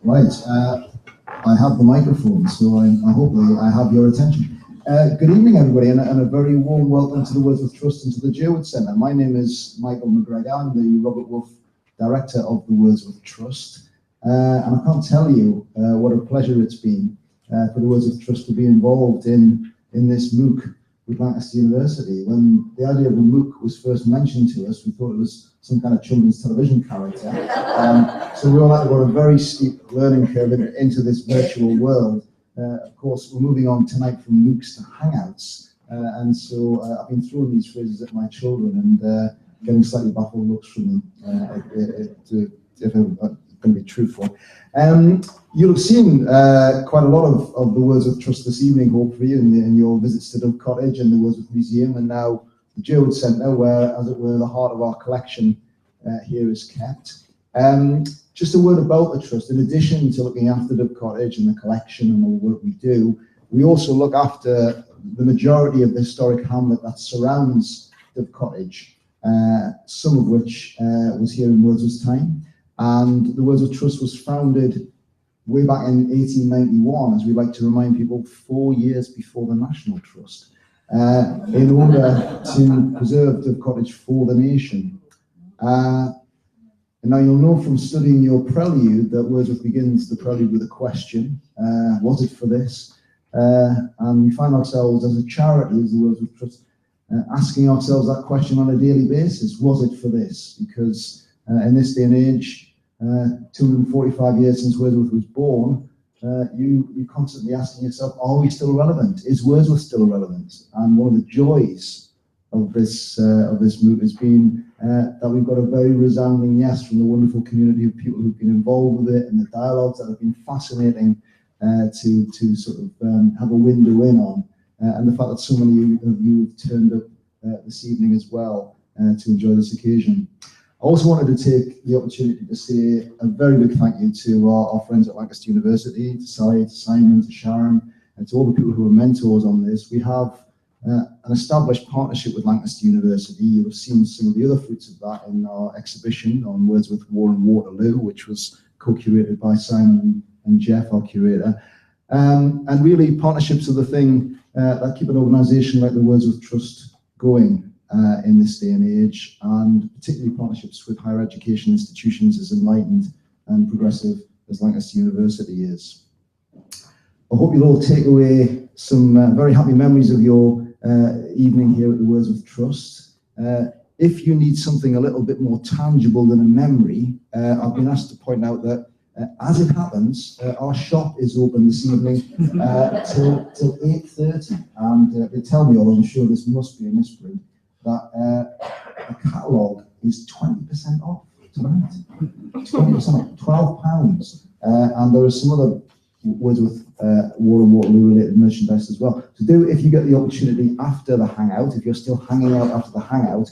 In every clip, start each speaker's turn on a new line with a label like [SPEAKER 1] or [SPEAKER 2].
[SPEAKER 1] Right, I have the microphone, so I hope I have your attention. Good evening, everybody, and a very warm welcome to the Wordsworth Trust and to the Wordsworth Centre. My name is Michael McGregor. I'm the Robert Wolfe Director of the Wordsworth Trust, and I can't tell you what a pleasure it's been for the Wordsworth Trust to be involved in this MOOC with Lancaster University. When the idea of a MOOC was first mentioned to us, we thought it was some kind of children's television character. So we all had to go on a very steep learning curve into this virtual world. Of course, we're moving on tonight from MOOCs to Hangouts, and so I've been throwing these phrases at my children and getting slightly baffled looks from them, if I'm going to be truthful. You'll have seen quite a lot of the Wordsworth Trust this evening, hopefully, in your visits to Dove Cottage and the Wordsworth Museum, and now the Wordsworth Centre, where, as it were, the heart of our collection here is kept. Just a word about the Trust. In addition to looking after Dove Cottage and the collection and all the work we do, we also look after the majority of the historic hamlet that surrounds Dove Cottage, some of which was here in Wordsworth's time. And the Wordsworth Trust was founded way back in 1891, as we like to remind people, 4 years before the National Trust, in order to preserve Dove Cottage for the nation. And now you'll know from studying your prelude that Wordsworth begins the prelude with a question: was it for this? And we find ourselves as a charity, as the Wordsworth Trust, asking ourselves that question on a daily basis: was it for this? Because in this day and age, 245 years since Wordsworth was born, you're constantly asking yourself, are we still relevant? Is Wordsworth still relevant? And one of the joys of this move has been that we've got a very resounding yes from the wonderful community of people who've been involved with it, and the dialogues that have been fascinating to sort of have a window in on, and the fact that so many of you have turned up this evening as well to enjoy this occasion. I also wanted to take the opportunity to say a very big thank you to our friends at Lancaster University, to Sally, to Simon, to Sharon, and to all the people who are mentors on this. We have an established partnership with Lancaster University. You'll have seen some of the other fruits of that in our exhibition on Wordsworth War and Waterloo, which was co-curated by Simon and Jeff, our curator. And really, partnerships are the thing that keep an organisation like the Wordsworth Trust going in this day and age, and particularly partnerships with higher education institutions as enlightened and progressive as Lancaster University is. I hope you'll all take away some very happy memories of your evening here at the Wordsworth Trust. If you need something a little bit more tangible than a memory, I've been asked to point out that as it happens, our shop is open this evening till 8:30, and they tell me, although I'm sure this must be a misprint, that the catalogue is 20% off tonight. 20% off, £12. And there are some other Wordsworth War and Waterloo related merchandise as well. So do, if you get the opportunity after the hangout, if you're still hanging out after the hangout,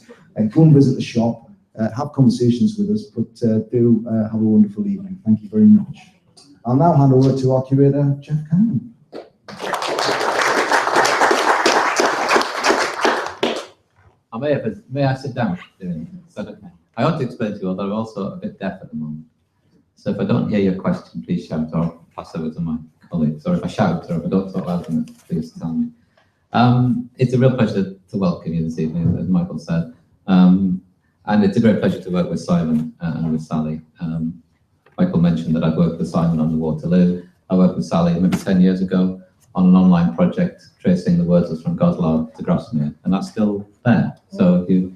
[SPEAKER 1] go and visit the shop, have conversations with us, but do have a wonderful evening. Thank you very much. I'll now hand over to our curator, Jeff Cannon.
[SPEAKER 2] May I sit down? Is that okay? I want to explain to you all that I'm also a bit deaf at the moment. So if I don't hear your question, please shout, or I'll pass over to my colleagues. Or if I shout, or if I don't talk loud enough, please tell me. It's a real pleasure to welcome you this evening, as Michael said. And it's a great pleasure to work with Simon and with Sally. Michael mentioned that I've worked with Simon on the Waterloo. I worked with Sally maybe 10 years ago on an online project tracing the Wordsworths from Godlar to Grasmick, and that's still there. So if you've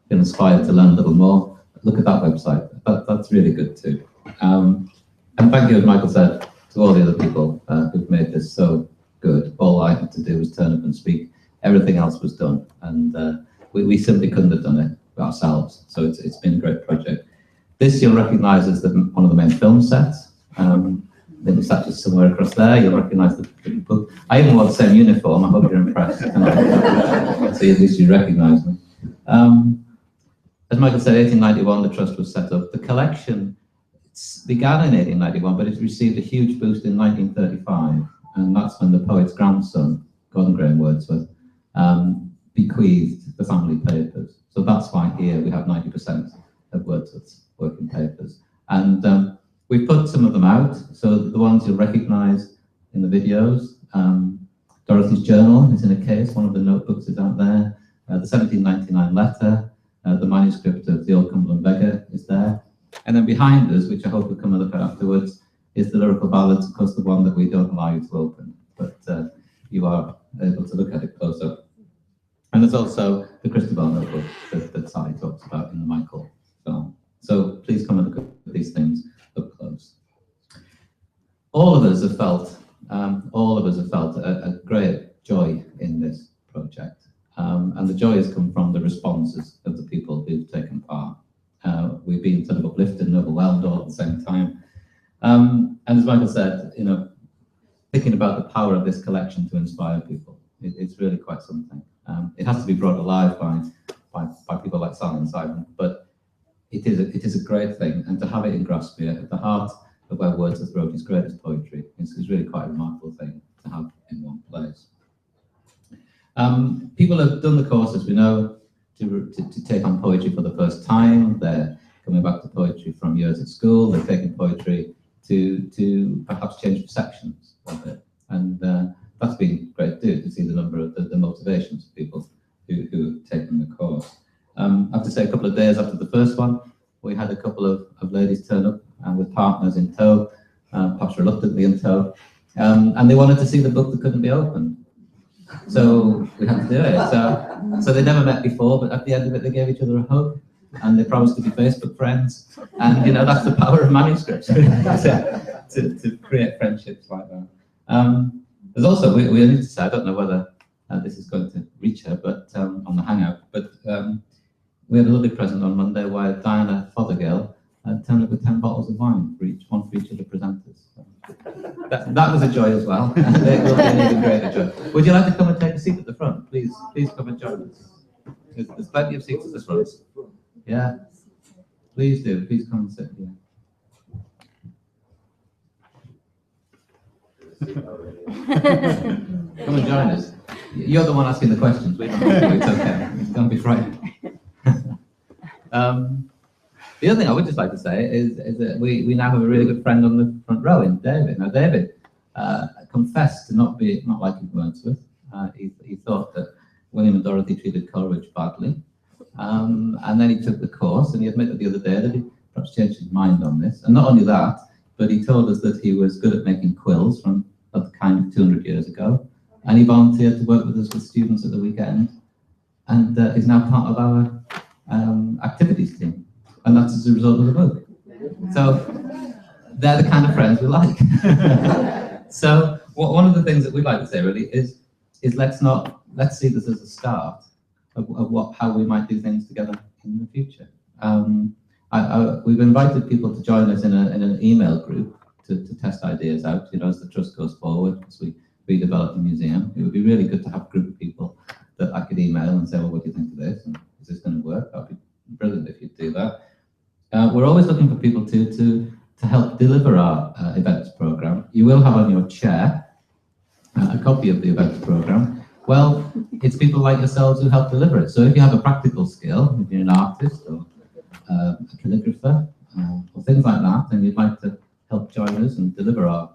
[SPEAKER 2] been inspired to learn a little more, look at that website. That's really good too. And thank you, as Michael said, to all the other people who've made this so good. All I had to do was turn up and speak. Everything else was done, and we simply couldn't have done it ourselves. So it's been a great project. This you'll recognise as one of the main film sets. Maybe sat just somewhere across there. You'll recognise the people. I even wore the same uniform. I hope you're impressed. So at least you recognise me. As Michael said, 1891, the trust was set up. The collection began in 1891, but it received a huge boost in 1935, and that's when the poet's grandson, Gordon Graham Wordsworth, bequeathed the family papers. So that's why here we have 90% of Wordsworth's working papers. And we've put some of them out, so the ones you'll recognise in the videos. Dorothy's journal is in a case, one of the notebooks is out there. The 1799 letter, the manuscript of the Old Cumberland Beggar is there. And then behind us, which I hope will come and look at afterwards, is the Lyrical Ballads, of course the one that we don't allow you to open, but you are able to look at it close up. And there's also the Christabel notebook that Sally talks about in the Michael film. So please come and look at these things up close. All of us have felt a great joy in this project. And the joy has come from the responses of the people who've taken part. We've been sort of uplifted and overwhelmed all at the same time. And as Michael said, you know, thinking about the power of this collection to inspire people, it's really quite something. It has to be brought alive by people like Sally and Simon, but it is a great thing, and to have it in Grasmick at the heart of where Wordsworth wrote his greatest poetry is really quite a remarkable thing to have in one place. People have done the course, as we know, to take on poetry for the first time. They're coming back to poetry from years at school. They're taking poetry to perhaps change perceptions of it, and that's been great too, to see the number of the motivations of people who have taken the course. I have to say, a couple of days after the first one, we had a couple of ladies turn up with partners in tow, perhaps reluctantly in tow, and they wanted to see the book that couldn't be opened. So we had to do it. So they never met before, but at the end of it, they gave each other a hug, and they promised to be Facebook friends. And you know, that's the power of manuscripts to create friendships like that. There's also, we need to say, I don't know whether this is going to reach her, but on the Hangout, but we had a lovely present on Monday where Diana Fothergill turned up with 10 bottles of wine for one for each of the presenters. So that was a joy as well. It will be an even greater joy. Would you like to come and take a seat at the front? Please come and join us. There's plenty of seats at the front. Yeah, please do. Please come and sit here. Come and join us. You're the one asking the questions. We don't have to. It's okay. Don't be frightened. The other thing I would just like to say is that we now have a really good friend on the front row in David. Now, David confessed to not liking Wordsworth. He thought that William and Dorothy treated Coleridge badly. And then he took the course, and he admitted the other day that he perhaps changed his mind on this. And not only that, but he told us that he was good at making quills from the kind of 200 years ago. And he volunteered to work with us with students at the weekend, and is now part of our activities team. And that's as a result of the book. So they're the kind of friends we like. So one of the things that we'd like to say really is let's see this as a start of how we might do things together in the future. We've invited people to join us in an email group to test ideas out, you know, as the trust goes forward, as we redevelop the museum. It would be really good to have a group of people that I could email and say, well, what do you think of this? And is this going to work? That would be brilliant if you'd do that. We're always looking for people to help deliver our events program. You will have on your chair a copy of the events program. Well, it's people like yourselves who help deliver it. So if you have a practical skill, if you're an artist or a calligrapher or things like that, and you'd like to help join us and deliver our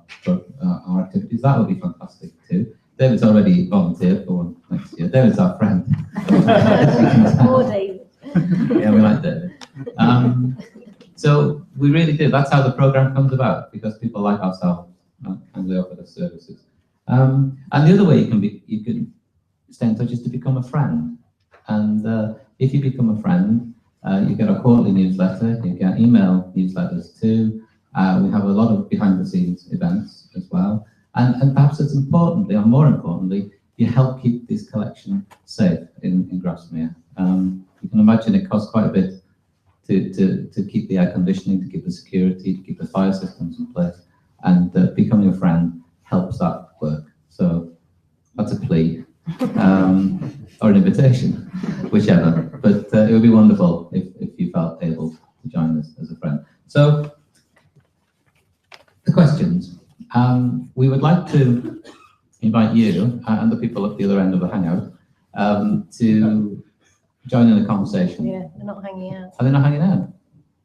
[SPEAKER 2] activities, that would be fantastic too. David's already volunteered for one next year. David's our friend.
[SPEAKER 3] Poor David.
[SPEAKER 2] Yeah, we like David. So we really do. That's how the program comes about, because people like ourselves kindly offer their services. And the other way you can stay in touch is to become a friend. And if you become a friend, you get a quarterly newsletter, you get email newsletters too. We have a lot of behind-the-scenes events as well. And perhaps as importantly, or more importantly, you help keep this collection safe in Grasmick. You can imagine it costs quite a bit to keep the air conditioning, to keep the security, to keep the fire systems in place. And becoming a friend helps that work. So that's a plea, or an invitation, whichever. But it would be wonderful if you felt able to join us as a friend. So the questions. We would like to invite you and the people at the other end of the hangout to join in the conversation.
[SPEAKER 3] Yeah, they're not hanging out.
[SPEAKER 2] Are they not hanging out?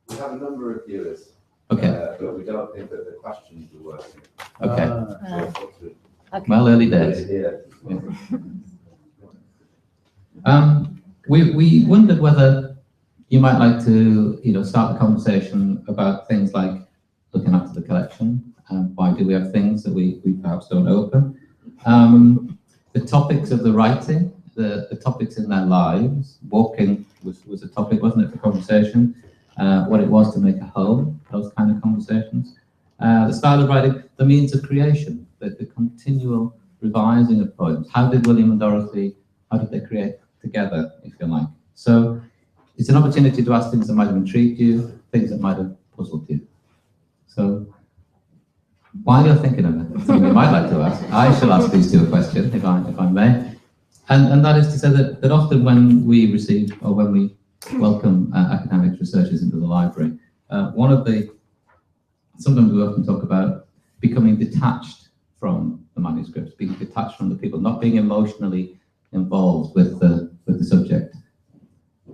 [SPEAKER 4] We have a number of viewers,
[SPEAKER 2] Okay.
[SPEAKER 4] but we don't think that the questions are working.
[SPEAKER 2] Okay.
[SPEAKER 4] So it's up to
[SPEAKER 3] Okay.
[SPEAKER 2] Well, early days.
[SPEAKER 4] here.
[SPEAKER 2] We wondered whether you might like to, start the conversation about things like looking after the collection. Why do we have things that we perhaps don't open? The topics of the writing, the topics in their lives. Walking was a topic, wasn't it, for conversation? What it was to make a home, those kind of conversations. The style of writing, the means of creation, the continual revising of poems. How did William and Dorothy, how did they create together, if you like? So it's an opportunity to ask things that might have intrigued you, things that might have puzzled you. So while you're thinking of it, something you might like to ask, I shall ask these two a question, if I may. And that is to say that often when we receive, or when we welcome academic researchers into the library, sometimes we often talk about becoming detached from the manuscripts, being detached from the people, not being emotionally involved with the subject.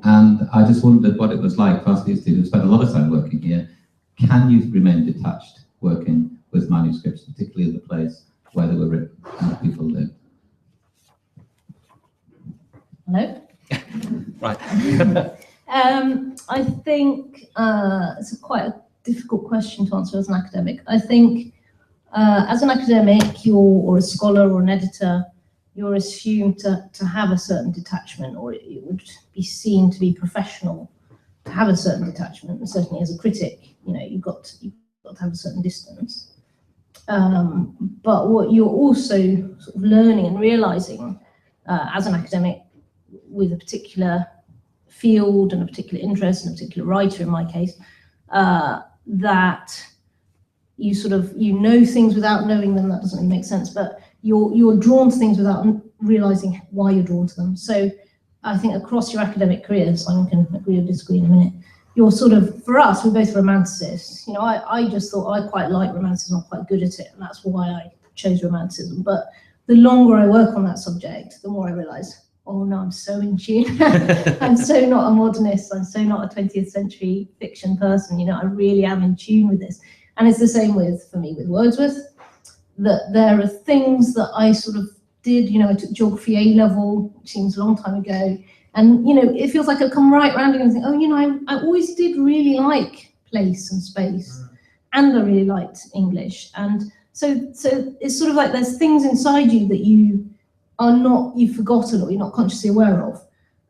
[SPEAKER 2] And I just wondered what it was like for us these two who spent a lot of time working here. Can you remain detached working with manuscripts, particularly in the place where they were written and the people lived?
[SPEAKER 3] Hello?
[SPEAKER 2] Right.
[SPEAKER 3] I think it's quite a difficult question to answer as an academic. I think as an academic, or a scholar or an editor, you're assumed to have a certain detachment, or it would be seen to be professional to have a certain detachment. And certainly as a critic, you've got to have a certain distance. But what you're also sort of learning and realizing as an academic with a particular field and a particular interest and a particular writer, in my case, that you know things without knowing them. That doesn't really make sense, but you're drawn to things without realizing why you're drawn to them. So I think across your academic career, Simon can agree or disagree in a minute, you're for us, we're both romanticists. I just thought I quite like romanticism, I'm quite good at it, and that's why I chose romanticism. But the longer I work on that subject, the more I realize, oh no, I'm so in tune. I'm so not a modernist, I'm so not a 20th century fiction person, I really am in tune with this. And it's the same for me with Wordsworth, that there are things that I sort of did, I took geography A level, which seems a long time ago, and it feels like I come right round and think, oh, I always did really like place and space, and I really liked English. And so it's sort of like there's things inside you that you've forgotten or you're not consciously aware of,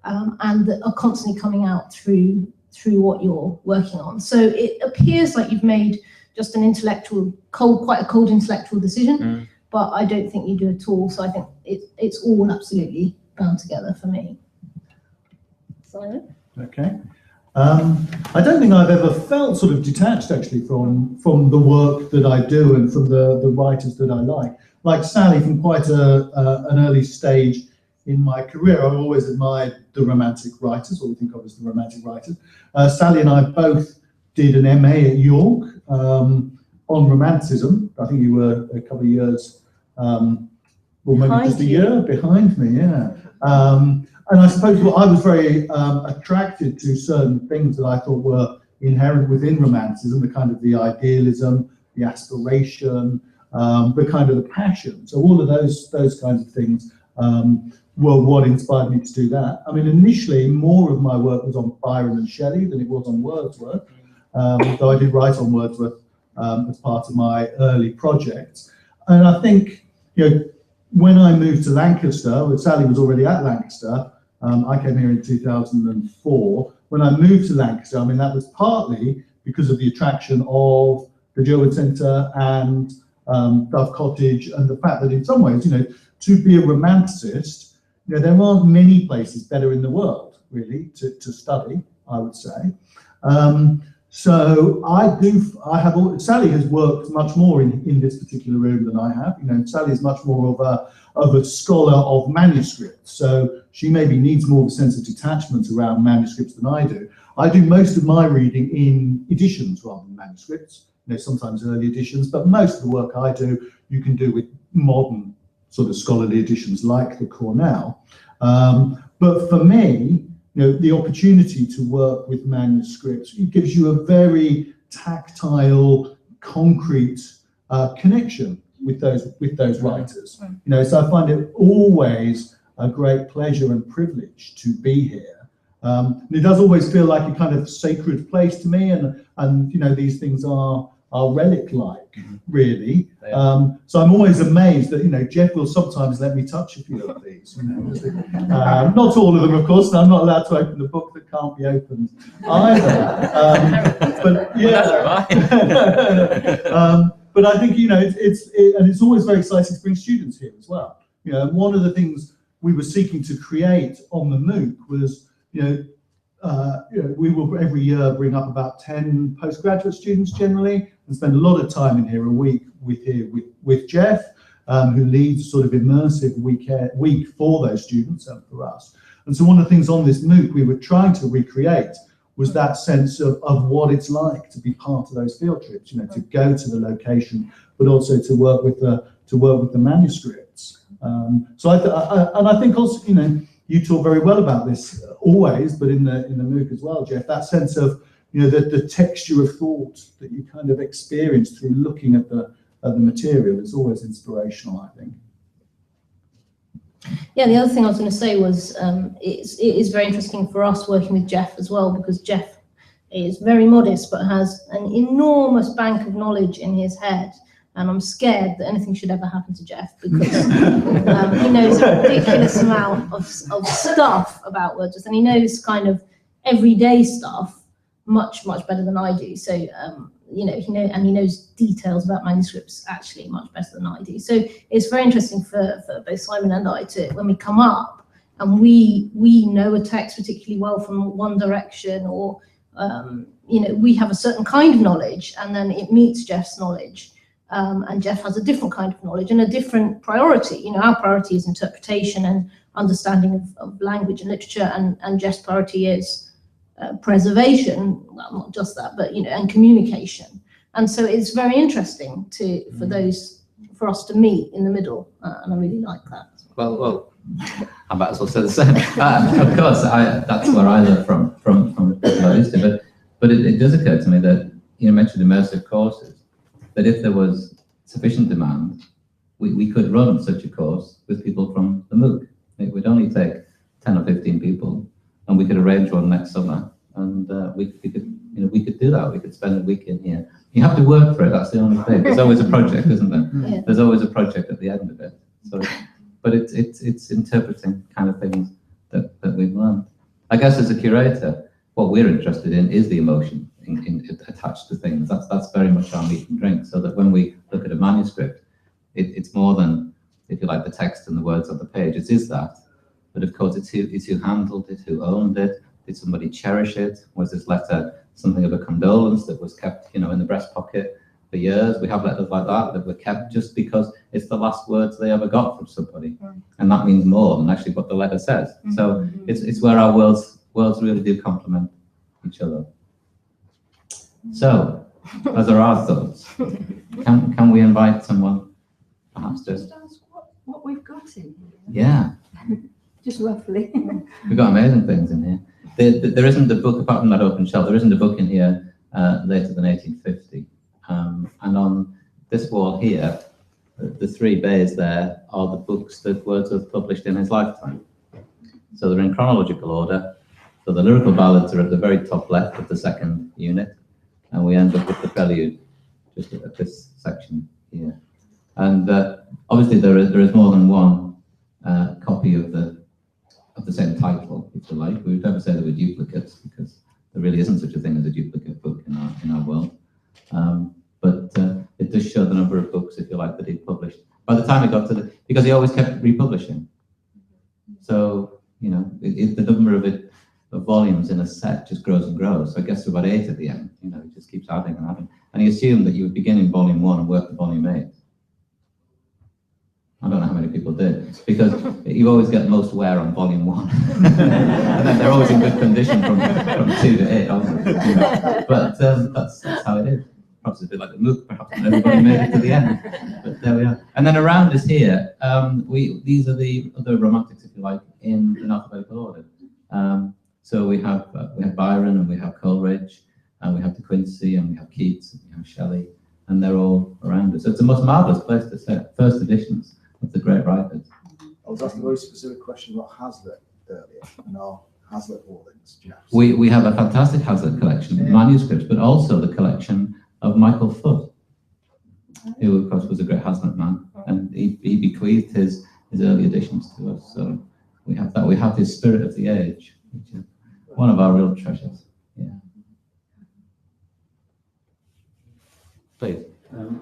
[SPEAKER 3] and that are constantly coming out through what you're working on. So it appears like you've made just an quite a cold intellectual decision, but I don't think you do at all. So I think it's all absolutely bound together for me. Simon?
[SPEAKER 5] Okay. I don't think I've ever felt sort of detached actually from the work that I do and from the writers that I like. Like Sally, from quite an early stage in my career, I've always admired the romantic writers, what we think of as the romantic writers. Sally and I both did an MA at York on romanticism. I think you were a couple of years, well, maybe just a year behind me, yeah. And I suppose I was very attracted to certain things that I thought were inherent within romanticism, the kind of the idealism, the aspiration, the kind of the passion. So all of those kinds of things were what inspired me to do that. I mean, initially, more of my work was on Byron and Shelley than it was on Wordsworth, though I did write on Wordsworth as part of my early projects. And I think, when I moved to Lancaster, Sally was already at Lancaster, I came here in 2004. When I moved to Lancaster, I mean, that was partly because of the attraction of the Gilbert Centre and Dove Cottage, and the fact that in some ways, to be a romanticist, there aren't many places better in the world, really, to study, I would say. So Sally has worked much more in this particular room than I have. Sally is much more of a scholar of manuscripts. So she maybe needs more of a sense of detachment around manuscripts than I do. I do most of my reading in editions rather than manuscripts, sometimes early editions, but most of the work I do, you can do with modern sort of scholarly editions like the Cornell. But for me, the opportunity to work with manuscripts. It gives you a very tactile, concrete connection with those writers. So I find it always a great pleasure and privilege to be here. And it does always feel like a kind of sacred place to me, and these things are relic-like, really. So I'm always amazed that Jeff will sometimes let me touch a few of these. Not all of them, of course. And I'm not allowed to open the book that can't be opened either. But yeah. But I think it's always very exciting to bring students here as well. One of the things we were seeking to create on the MOOC was we will every year bring up about 10 postgraduate students generally, and spend a lot of time in here a week with Jeff, who leads sort of immersive week for those students and for us. And so one of the things on this MOOC we were trying to recreate was that sense of what it's like to be part of those field trips, to go to the location, but also to work with the manuscripts. So I think also, you talk very well about this always, but in the MOOC as well, Jeff, that sense of the texture of thought that you kind of experience through looking at the material is always inspirational, I think.
[SPEAKER 3] Yeah, the other thing I was going to say was it is very interesting for us working with Jeff as well, because Jeff is very modest but has an enormous bank of knowledge in his head. And I'm scared that anything should ever happen to Jeff, because he knows a ridiculous amount of stuff about Wordsworth, and he knows kind of everyday stuff much better than I do. So he knows details about manuscripts actually much better than I do. So it's very interesting for both Simon and I to, when we come up and we know a text particularly well from one direction, or we have a certain kind of knowledge, and then it meets Jeff's knowledge. And Jeff has a different kind of knowledge and a different priority. Our priority is interpretation and understanding of language and literature, and Jeff's priority is preservation. Well, not just that, but and communication. And so it's very interesting for us to meet in the middle, and I really like that.
[SPEAKER 2] Well, I might as well say the same. Of course, that's where I learn from the people I used to. But it does occur to me that you mentioned immersive courses. That if there was sufficient demand, we could run such a course with people from the MOOC. It would only take 10 or 15 people, and we could arrange one next summer, and we could do that. We could spend a week in here. You have to work for it. That's the only thing. There's always a project, isn't there?
[SPEAKER 3] Yeah.
[SPEAKER 2] There's always a project at the end of it. So, but it's interpreting kind of things that we've learned. I guess as a curator, what we're interested in is the emotion attached to things. That's very much our meat and drink. So that when we look at a manuscript, it's more than, if you like, the text and the words on the page. It is that, but of course it's who handled it, who owned it. Did somebody cherish it? Was this letter something of a condolence that was kept, in the breast pocket for years? We have letters like that were kept just because it's the last words they ever got from somebody, and that means more than actually what the letter says. So it's where our worlds really do complement each other. So, as are our thoughts, can we invite someone, perhaps just
[SPEAKER 6] ask what we've got in here?
[SPEAKER 2] Yeah,
[SPEAKER 6] Just roughly.
[SPEAKER 2] we've got amazing things in here. There isn't a book, apart from that open shelf, there isn't a book in here later than 1850. And on this wall here, the three bays there are the books that Wordsworth published in his lifetime. So they're in chronological order. So the lyrical ballads are at the very top left of the second unit, and we end up with the prelude just at this section here. And obviously there is more than one copy of the same title, if you like. We would never say they were duplicates, because there really isn't such a thing as a duplicate book in our world. But it does show the number of books, if you like, that he'd published. By the time he got to because he always kept republishing. So, the number of volumes in a set just grows and grows. So it gets to about 8 at the end. It just keeps adding and adding. And he assumed that you would begin in volume 1 and work to volume 8. I don't know how many people did, because you always get most wear on volume 1. And then they're always in good condition from 2 to 8 onwards. But that's how it is. Perhaps it's a bit like the MOOC, perhaps not everybody made it to the end. But there we are. And then around us here, these are the other romantics, if you like, in alphabetical order. So we have Byron, and we have Coleridge, and we have De Quincey, and we have Keats, and we have Shelley, and they're all around us. So it's the most marvellous place to set first editions of the great writers.
[SPEAKER 1] I was asking a very specific question about Hazlitt earlier, and our Hazlitt hoardings.
[SPEAKER 2] We have a fantastic Hazlitt collection of manuscripts, but also the collection of Michael Foote, who of course was a great Hazlitt man, and he bequeathed his early editions to us. So we have that. We have his Spirit of the Age, which is one of our real treasures. Yeah. Please.
[SPEAKER 7] One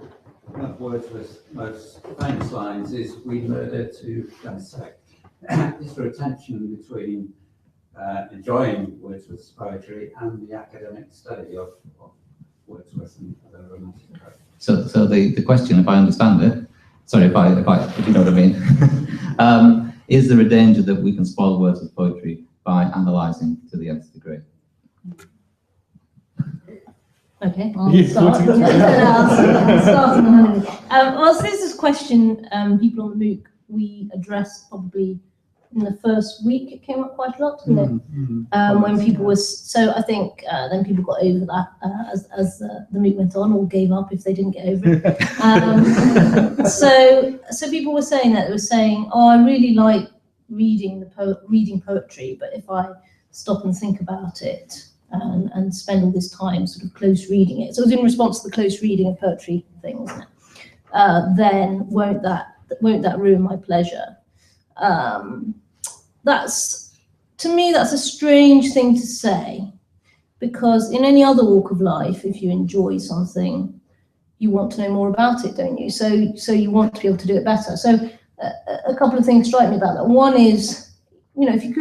[SPEAKER 7] of Wordsworth's most famous lines is, "We murder to dissect." Is there a tension between enjoying Wordsworth's poetry and the academic study of Wordsworth and other romantic poets?
[SPEAKER 2] So the question, if I understand it, sorry if you know what I mean, is there a danger that we can spoil Wordsworth's poetry by analysing to the nth degree?
[SPEAKER 3] Okay, I'll start. I'll start. Well, so this is a question people on the MOOC we addressed probably in the first week. It came up quite a lot, didn't it? When people were, so I think then people got over that as the MOOC went on, or gave up if they didn't get over it. So people were saying that, they were saying, oh, I really like reading poetry, but if I stop and think about it and spend all this time sort of close reading it, so it was in response to the close reading of poetry thing, wasn't it? Then won't that ruin my pleasure? To me, that's a strange thing to say, because in any other walk of life, if you enjoy something, you want to know more about it, don't you? So you want to be able to do it better. So a couple of things strike me about that. One is, if you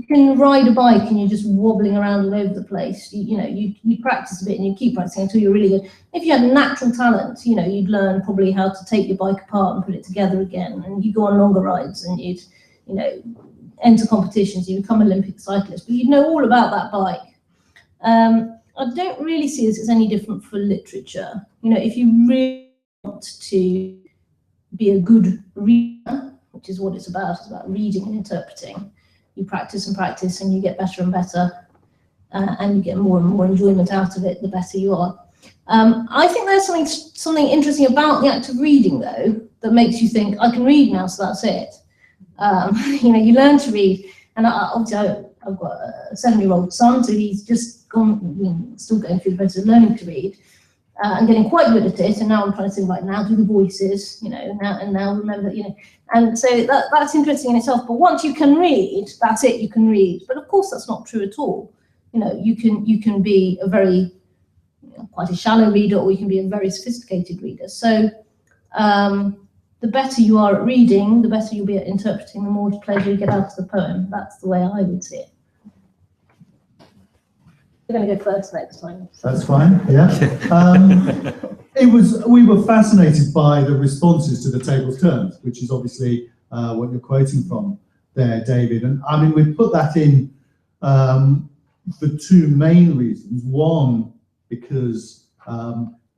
[SPEAKER 3] can ride a bike and you're just wobbling around all over the place, you practice a bit and you keep practicing until you're really good. If you had natural talent, you'd learn probably how to take your bike apart and put it together again, and you go on longer rides and you'd, enter competitions, you become Olympic cyclist, but you'd know all about that bike. I don't really see this as any different for literature. If you really want to be a good reader, which is what it's about reading and interpreting, you practice and practice and you get better and better, and you get more and more enjoyment out of it, the better you are. I think there's something interesting about the act of reading, though, that makes you think, I can read now, so that's it. You learn to read, and obviously I've got a 7-year-old son, so he's just still going through the process of learning to read, and getting quite good at it, and now I'm trying to think, right, now do the voices, now remember, and so that's interesting in itself. But once you can read, that's it, you can read. But of course that's not true at all. You can be a very, quite a shallow reader, or you can be a very sophisticated reader. So the better you are at reading, the better you'll be at interpreting, the more pleasure you get out of the poem. That's the way I would see it. You're going to go first next time. So.
[SPEAKER 5] That's fine, yeah. We were fascinated by the responses to the table's terms, which is obviously what you're quoting from there, David. And I mean, we put that in for two main reasons. One, because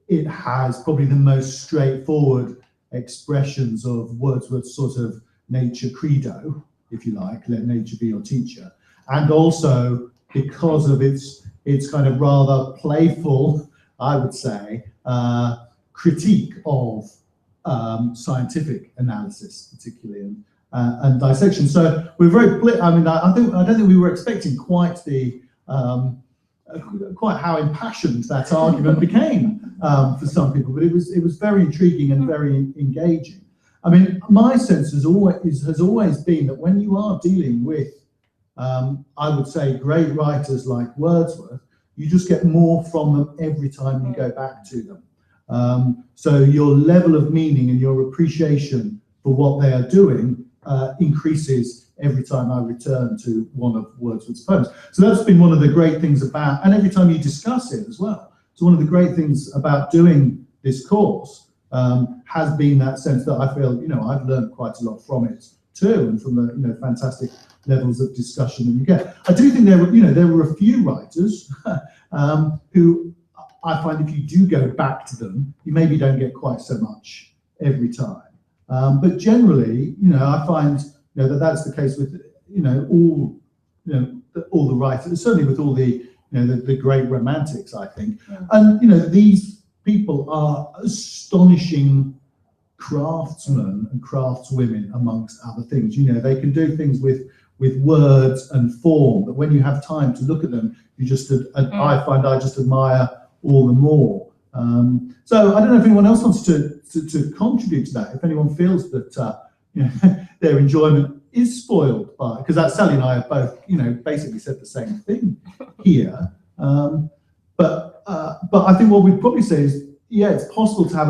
[SPEAKER 5] it has probably the most straightforward expressions of Wordsworth's sort of nature credo, if you like, let nature be your teacher. And also because of its kind of rather playful, I would say, critique of scientific analysis, particularly, and dissection. So we're very, I don't think we were expecting quite how impassioned that argument became for some people, but it was very intriguing and very engaging. I mean, my sense has always been that when you are dealing with, I would say, great writers like Wordsworth, you just get more from them every time you go back to them. So your level of meaning and your appreciation for what they are doing increases every time I return to one of Wordsworth's poems. So that's been one of the great things about, and every time you discuss it as well. So one of the great things about doing this course has been that sense that I feel, I've learned quite a lot from it too, and from the, fantastic levels of discussion that you get. I do think there were a few writers who I find if you do go back to them, you maybe don't get quite so much every time. But generally, I find that that's the case with all, all the writers, certainly with all the, the great romantics, I think.
[SPEAKER 3] Yeah.
[SPEAKER 5] And, these people are astonishing craftsmen and craftswomen, amongst other things. They can do things with words and form, but when you have time to look at them, I just admire all the more. So I don't know if anyone else wants to contribute to that, if anyone feels that their enjoyment is spoiled by, because that Sally and I have both, basically said the same thing here. But I think what we'd probably say is, yeah, it's possible to have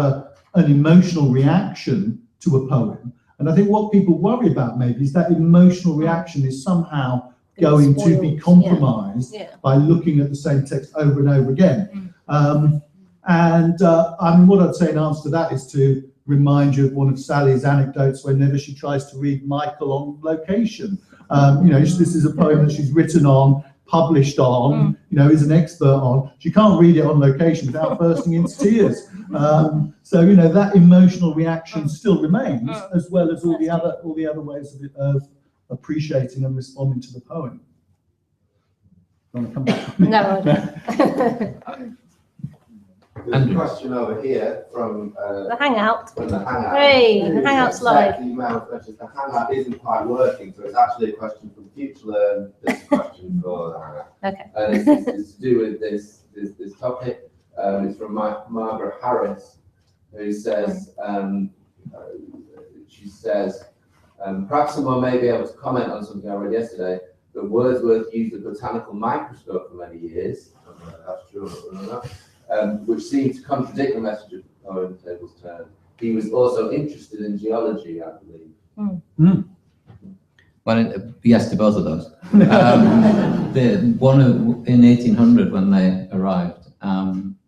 [SPEAKER 5] an emotional reaction to a poem. And I think what people worry about maybe is that emotional reaction is somehow going to be compromised by looking at the same text over and over again. What I'd say in answer to that is to remind you of one of Sally's anecdotes whenever she tries to read Michael on location. This is a poem that she's written on, published on, is an expert on. She can't read it on location without bursting into tears. So that emotional reaction still remains, as well as all the other ways of appreciating and responding to the poem. You want to come back?
[SPEAKER 3] No, I don't.
[SPEAKER 4] There's a question over here from
[SPEAKER 3] The Hangout.
[SPEAKER 4] from the Hangout.
[SPEAKER 3] Hey, the Hangout's live.
[SPEAKER 4] The email question, the Hangout isn't quite working, so it's actually a question from FutureLearn. This question for the Hangout.
[SPEAKER 3] Okay.
[SPEAKER 4] And it's to do with this topic. It's from Margaret Harris, who says, perhaps someone may be able to comment on something I read yesterday, that Wordsworth used a botanical microscope for many years. I don't know if that's true or not. Which seemed to contradict the message of the poem Table's Turn. He was also interested in geology, I believe.
[SPEAKER 2] Well, yes to both of those. In 1800 when they arrived,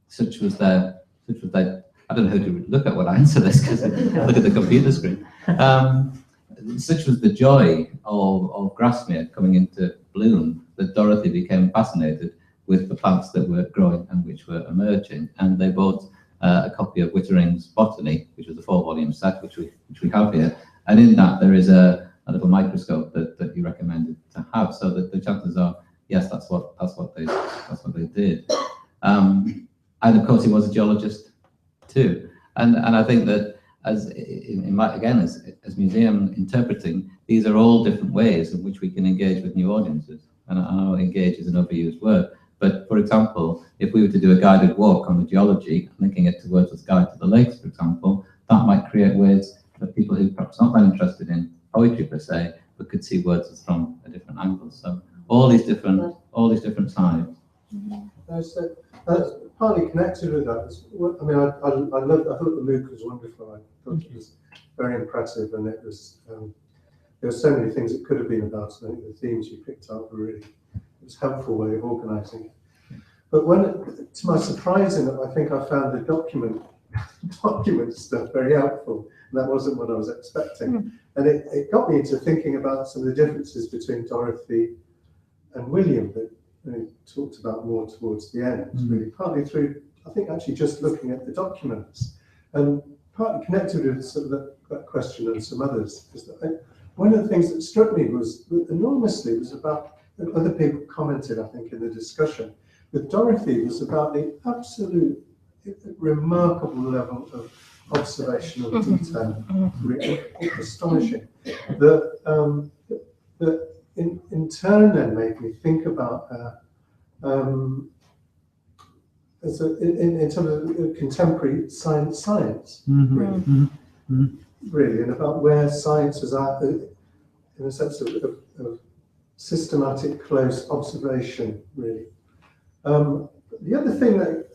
[SPEAKER 2] such was their, I don't know how to look at what I answer this because look at the computer screen. Such was the joy of Grasmick coming into bloom that Dorothy became fascinated with the plants that were growing and which were emerging, and they bought a copy of Wittering's Botany, which was a 4-volume set, which we have here, and in that there is a little microscope that he recommended to have. So that the chances are, yes, that's what they did. And of course, he was a geologist too, and I think that as museum interpreting, these are all different ways in which we can engage with new audiences. And I know engage is an overused word. But for example, if we were to do a guided walk on the geology, linking it to Wordsworth's Guide to the Lakes, for example, that might create ways that people who perhaps not that interested in poetry per se, but could see Wordsworth from a different angle. So all these different sides.
[SPEAKER 8] So that's partly connected with that. I mean, I thought the MOOC was wonderful. I thought it was very impressive, and it was there were so many things it could have been about. So I think the themes you picked up were really. A helpful way of organising it. But to my surprise, I think I found the document stuff very helpful, and that wasn't what I was expecting. And it got me into thinking about some of the differences between Dorothy and William that we talked about more towards the end, really, partly through, I think, actually just looking at the documents, and partly connected with sort of that question and some others. One of the things that struck me was enormously was about. Other people commented, I think, in the discussion. With Dorothy, it was about the absolute remarkable level of observational detail, really astonishing. That in turn then made me think about in terms of contemporary science, really, and about where science was at, in a sense of systematic, close observation, really. The other thing that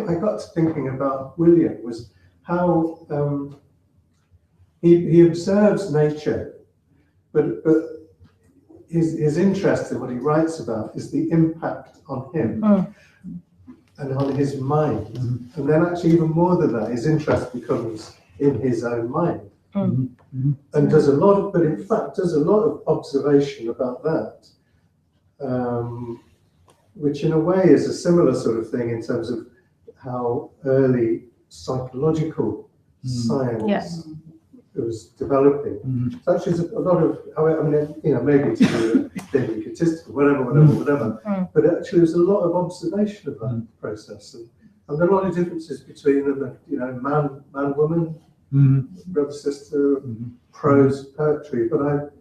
[SPEAKER 8] I got to thinking about William was how he observes nature, but his interest in what he writes about is the impact on him and on his mind. And then actually even more than that, his interest becomes in his own mind. And does a lot of observation about that, which in a way is a similar sort of thing in terms of how early psychological science was developing. So actually, there's a lot of, I mean, maybe to being egotistical, whatever. But actually, there's a lot of observation of that process, and there are a lot of differences between them. You know, man, woman, brother, sister, prose, poetry. But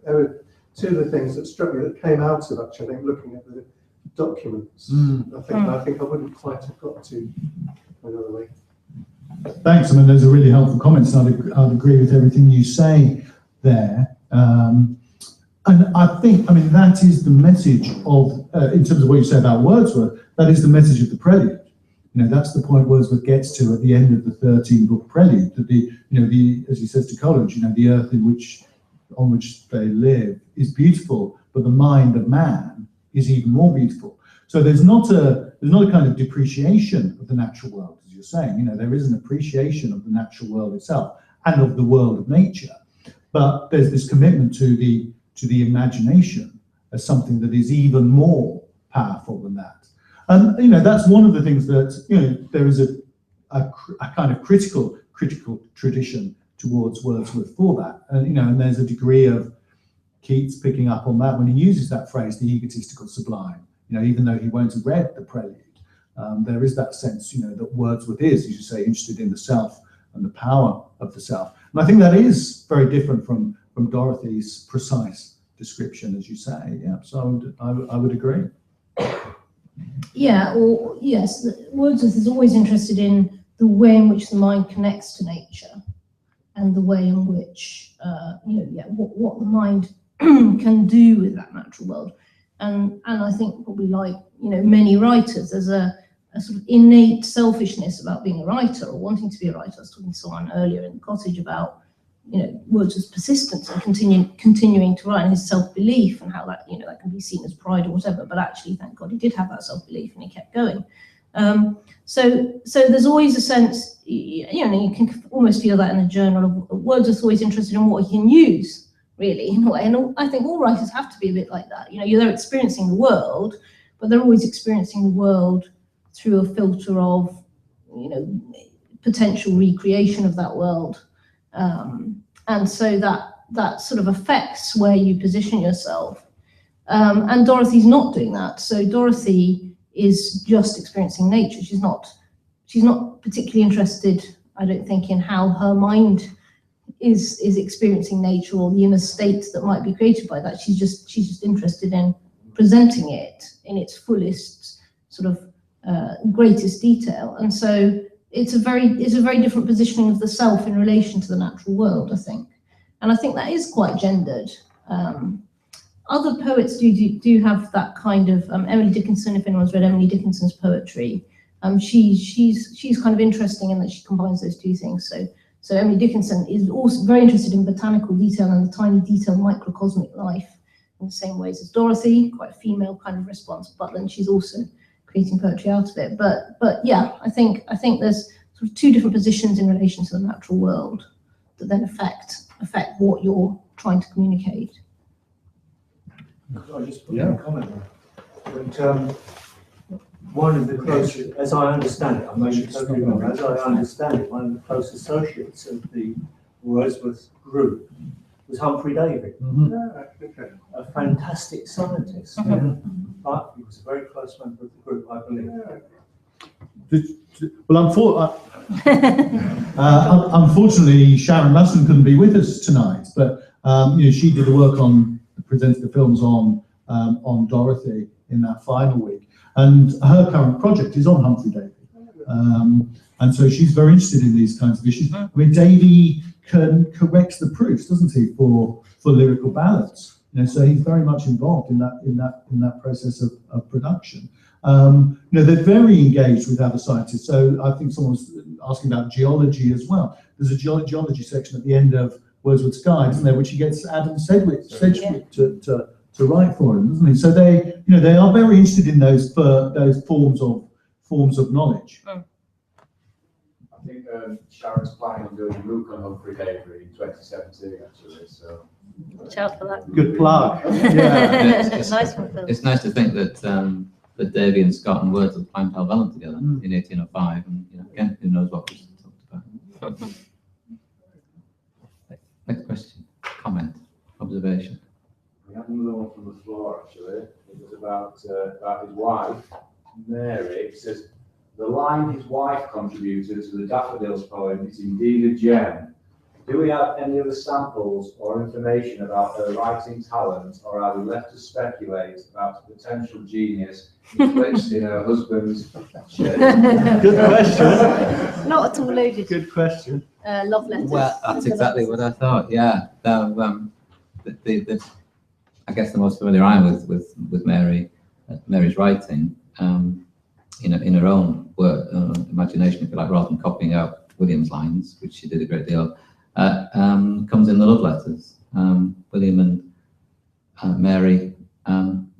[SPEAKER 8] two of the things that struck me that came out of actually, I think, looking at the documents, I think I wouldn't quite have got to another way.
[SPEAKER 5] Thanks. I mean, those are really helpful comments. I'd agree with everything you say there. And I think, I mean, that is the message of, in terms of what you say about Wordsworth, that is the message of the prelude. You know, that's the point Wordsworth gets to at the end of the 13-book prelude, that as he says to Coleridge, you know, the earth on which they live is beautiful, but the mind of man is even more beautiful. So there's not a kind of depreciation of the natural world, as you're saying. You know, there is an appreciation of the natural world itself and of the world of nature, but there's this commitment to the imagination as something that is even more powerful than that. And you know, that's one of the things that, you know, there is a kind of critical tradition towards Wordsworth for that. And you know, and there's a degree of Keats picking up on that when he uses that phrase, the egotistical sublime. You know, even though he won't have read the prelude, there is that sense, you know, that Wordsworth is, as you say, interested in the self and the power of the self. And I think that is very different from Dorothy's precise description, as you say. Yeah, so I would agree.
[SPEAKER 3] Yeah, or yes, Wordsworth is always interested in the way in which the mind connects to nature, and the way in which what the mind can do with that natural world. And I think probably like, you know, many writers, there's a sort of innate selfishness about being a writer or wanting to be a writer. I was talking to someone earlier in the cottage about, you know, Wordsworth's persistence and continuing to write, and his self-belief, and how that, you know, that can be seen as pride or whatever, but actually, thank God, he did have that self-belief and he kept going. So there's always a sense, you know, you can almost feel that in the journal of Wordsworth's always interested in what he can use, really, in a way. And I think all writers have to be a bit like that. You know, they're experiencing the world, but they're always experiencing the world through a filter of, you know, potential recreation of that world. And so that sort of affects where you position yourself. And Dorothy's not doing that. So Dorothy is just experiencing nature. She's not particularly interested, I don't think, in how her mind is experiencing nature or the inner state that might be created by that. She's just interested in presenting it in its fullest sort of greatest detail. And so it's a very different positioning of the self in relation to the natural world, I think. And I think that is quite gendered. Other poets do have that kind of, Emily Dickinson, if anyone's read Emily Dickinson's poetry, she's kind of interesting in that she combines those two things. So Emily Dickinson is also very interested in botanical detail and the tiny detail microcosmic life in the same ways as Dorothy, quite a female kind of response, but then she's also creating poetry out of it. But yeah, I think there's sort of two different positions in relation to the natural world that then affect what you're trying to communicate.
[SPEAKER 9] I'll just put in a comment there. But, one of the closest, as I understand it, I may be totally wrong, as I understand it, one of the close associates of the Wordsworth group was Humphrey Davy, a fantastic scientist, but he was a very close member of the group, I believe.
[SPEAKER 5] Well, unfortunately, Shannon Lesson couldn't be with us tonight, but you know, she did the work presented the films on Dorothy in that final week. And her current project is on Humphrey Davy. And so she's very interested in these kinds of issues. I mean, Davy corrects the proofs, doesn't he, for lyrical ballads? You know, so he's very much involved in that process of production. You know, they're very engaged with other scientists. So I think someone was asking about geology as well. There's a geology section at the end of Wordsworth's Guide, isn't there, which he gets Adam Sedgwick to write for him, doesn't he? So they are very interested in those forms of knowledge.
[SPEAKER 10] I think Sharon's planning on doing a MOOC on Humphrey Davy in 2017, actually. So
[SPEAKER 3] Watch out for that.
[SPEAKER 5] Good plug.
[SPEAKER 2] Yeah.
[SPEAKER 3] It's nice one, Phil.
[SPEAKER 2] It's nice to think that Davy and Scott and Wordsworth climbed Helvellyn together in 1805, and you know, again, who knows what we talked about. Next question, comment, observation.
[SPEAKER 10] had another one from the floor actually. It was about his wife, Mary. It says, the line his wife contributed to the Daffodils poem is indeed a gem. Do we have any other samples or information about her writing talent, or are we left to speculate about the potential genius eclipsed in her husband's shade?
[SPEAKER 5] Good question.
[SPEAKER 3] Not at all loaded.
[SPEAKER 5] Good question.
[SPEAKER 3] Love letters.
[SPEAKER 2] Well, that's exactly what I thought. Yeah, I guess the most familiar I am with Mary's writing, in her own word, imagination, if you like, rather than copying out William's lines, which she did a great deal, comes in the love letters. William and Mary.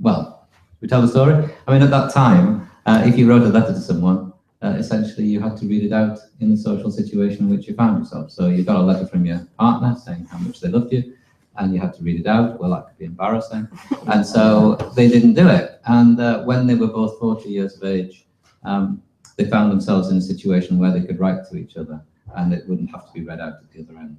[SPEAKER 2] Well, we tell the story. I mean, at that time, if you wrote a letter to someone, essentially you had to read it out in the social situation in which you found yourself. So you got a letter from your partner saying how much they loved you, and you had to read it out. Well, that could be embarrassing. And so they didn't do it. And when they were both 40 years of age, they found themselves in a situation where they could write to each other, and it wouldn't have to be read out at the other end.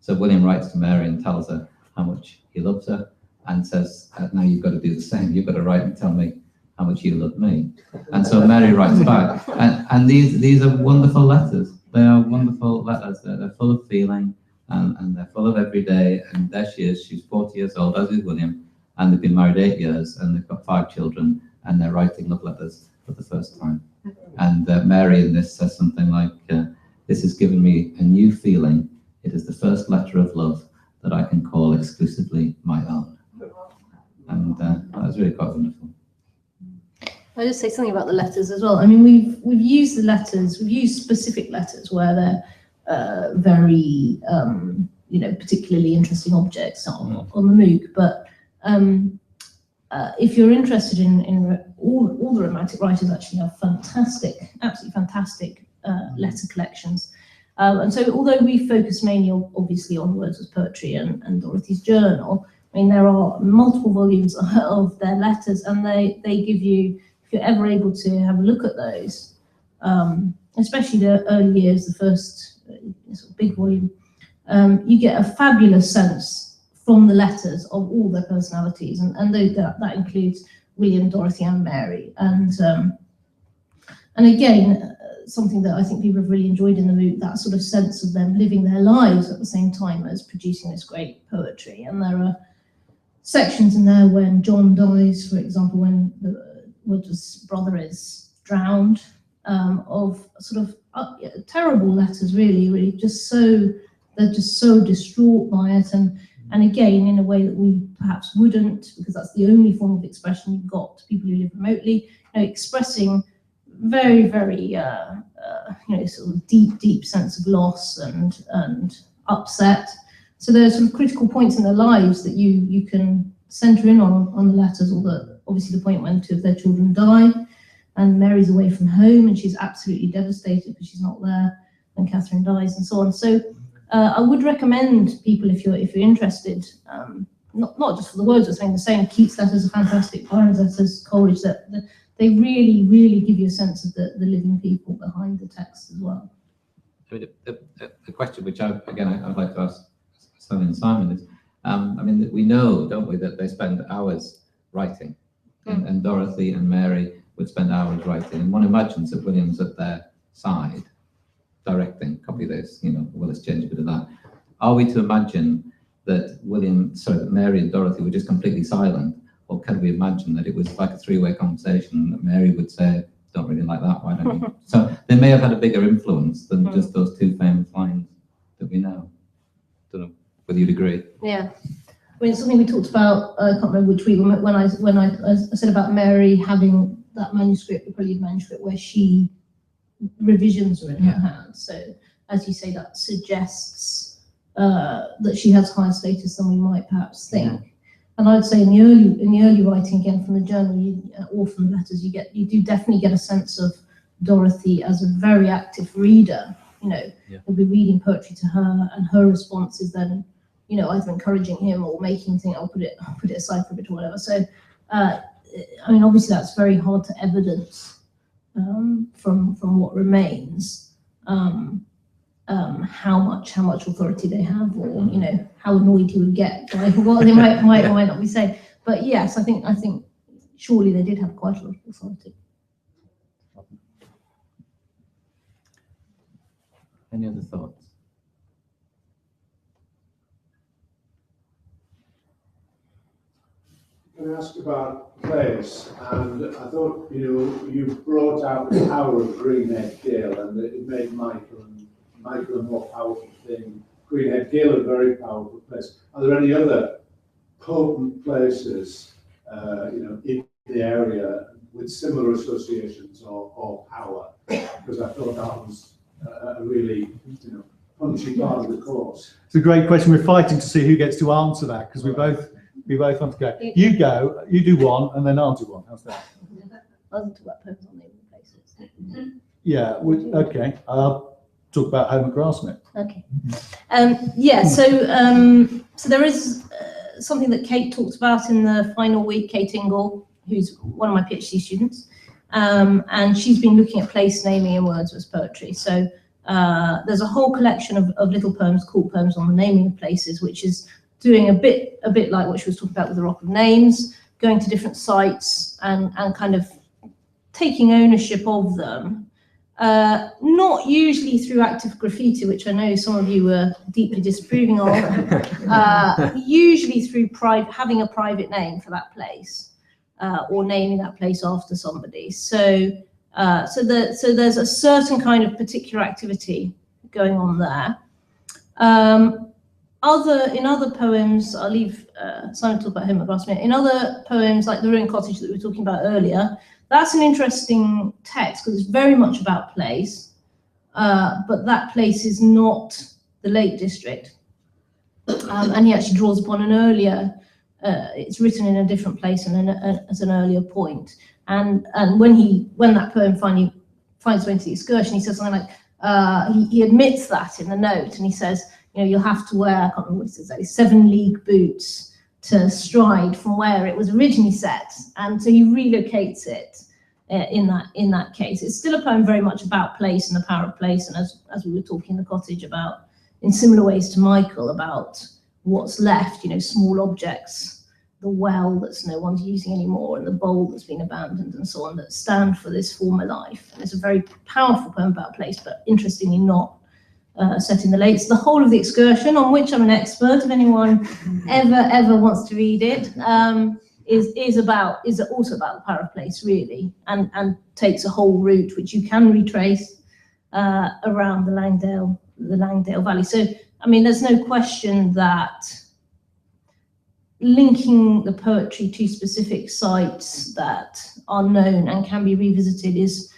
[SPEAKER 2] So William writes to Mary and tells her how much he loves her, and says, now you've got to do the same. You've got to write and tell me how much you love me. And so Mary writes back. And these are wonderful letters. They are wonderful letters. They're full of feeling, and they're full of every day. And there she is. She's 40 years old, as is William, and they've been married 8 years, and they've got 5 children, and they're writing love letters for the first time. And Mary in this says something like, this has given me a new feeling. It is the first letter of love that I can call exclusively my own. And that was really quite wonderful.
[SPEAKER 3] I'll just say something about the letters as well. I mean, we've used the letters, we've used specific letters where they're very, particularly interesting objects on the MOOC. But if you're interested in all the romantic writers actually have fantastic, absolutely fantastic letter collections. And so although we focus mainly obviously on Wordsworth's poetry and Dorothy's journal, I mean, there are multiple volumes of their letters, and they give you, if you're ever able to have a look at those, especially the early years, the first sort of big volume, you get a fabulous sense from the letters of all their personalities, and that includes William, Dorothy and Mary. And again, something that I think people have really enjoyed in the MOOC, that sort of sense of them living their lives at the same time as producing this great poetry. And there are sections in there when John dies, for example, when Wordsworth's brother is drowned, of sort of terrible letters, really just so, they're just so distraught by it, and again, in a way that we perhaps wouldn't, because that's the only form of expression you've got to people who live remotely, expressing very, very, sort of deep sense of loss and upset. So there are sort of critical points in their lives that you can centre in on the letters, or obviously the point when 2 of their children die, and Mary's away from home and she's absolutely devastated because she's not there, and Catherine dies, and so on. So I would recommend people, if you're interested, not just for the words, I'm saying Keats letters are fantastic, Byron's letters, Coleridge, that they really give you a sense of the living people behind the text as well.
[SPEAKER 2] I mean, the question which I'd like to ask Sally and Simon is, we know, don't we, that they spend hours writing, and Dorothy and Mary would spend hours writing, and one imagines that William's at their side, directing, copy this, well, let's change a bit of that. Are we to imagine that Mary and Dorothy were just completely silent, or can we imagine that it was like a 3-way conversation, that Mary would say, don't really like that, why don't you? So they may have had a bigger influence than just those 2 famous lines that we know. Don't know whether you'd agree.
[SPEAKER 3] Yeah. I mean, something we talked about, I can't remember which week, when I said about Mary having that manuscript, the prelude manuscript, where revisions are in her hands. So, as you say, that suggests that she has higher status than we might perhaps think. And I'd say in the early writing, again from the journal or from the letters, you do definitely get a sense of Dorothy as a very active reader. You'll be reading poetry to her, and her response is then, either encouraging him or making him think, I'll put it aside for a bit or whatever. So, obviously that's very hard to evidence from what remains. How much authority they have, or how annoyed he would get by what they might not be saying. But yes, I think surely they did have quite a lot of authority.
[SPEAKER 2] Any other thoughts?
[SPEAKER 11] Can I ask about place? And I thought, you brought out the power of Greenhead Gale, and it made Michael a more powerful thing. Greenhead Gale, a very powerful place. Are there any other potent places, in the area with similar associations or power? Because I thought that was a really, punchy part of the course.
[SPEAKER 5] It's a great question. We're fighting to see who gets to answer that, because we both want to go. You go, you do one, and then I'll do one. How's that?
[SPEAKER 3] I'll talk about poems on naming places.
[SPEAKER 5] Yeah, okay. I'll talk about home at Grasmick.
[SPEAKER 3] Okay. So there is something that Kate talked about in the final week, Kate Ingle, who's one of my PhD students, and she's been looking at place naming in Wordsworth's poetry. So there's a whole collection of little poems called Poems on the Naming of Places, which is doing a bit like what she was talking about with the Rock of Names, going to different sites and kind of taking ownership of them. Not usually through active graffiti, which I know some of you were deeply disapproving of, usually through having a private name for that place, or naming that place after somebody. So there's a certain kind of particular activity going on there. In other poems, I'll leave Simon to talk about him at Grasmick. In other poems, like the Ruined Cottage that we were talking about earlier, that's an interesting text because it's very much about place, but that place is not the Lake District. And he actually draws upon an earlier, it's written in a different place and as an earlier point. And when that poem finally finds way into the excursion, he says something like, he admits that in the note, and he says, you'll have to wear, I can't remember what it says, 7 league boots to stride from where it was originally set. And so he relocates it in that case. It's still a poem very much about place and the power of place. And as we were talking in the cottage about, in similar ways to Michael, about what's left, small objects, the well that's no one's using anymore, and the bowl that's been abandoned and so on, that stand for this former life. And it's a very powerful poem about place, but interestingly not set in the lakes. The whole of the excursion, on which I'm an expert, if anyone ever wants to read it, is also about the power of place, really, and takes a whole route which you can retrace around the Langdale Valley. So, I mean, there's no question that linking the poetry to specific sites that are known and can be revisited is,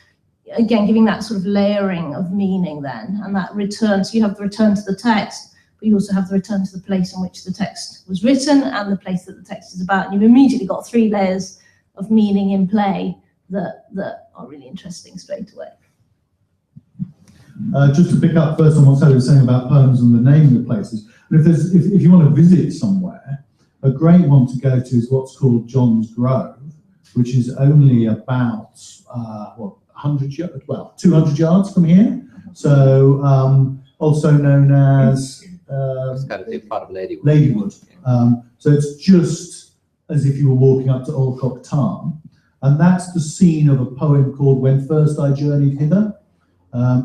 [SPEAKER 3] again, giving that sort of layering of meaning then, and that return. So you have the return to the text, but you also have the return to the place in which the text was written and the place that the text is about. And you've immediately got 3 layers of meaning in play that are really interesting straight away.
[SPEAKER 5] Just to pick up first on what Sally was saying about poems and the naming of places, and if you want to visit somewhere, a great one to go to is what's called John's Grove, which is only about 200 yards from here. So also known as
[SPEAKER 2] It's got a big part of Ladywood.
[SPEAKER 5] Ladywood. So it's just as if you were walking up to Old Cock Tarn, and that's the scene of a poem called When First I Journeyed Hither,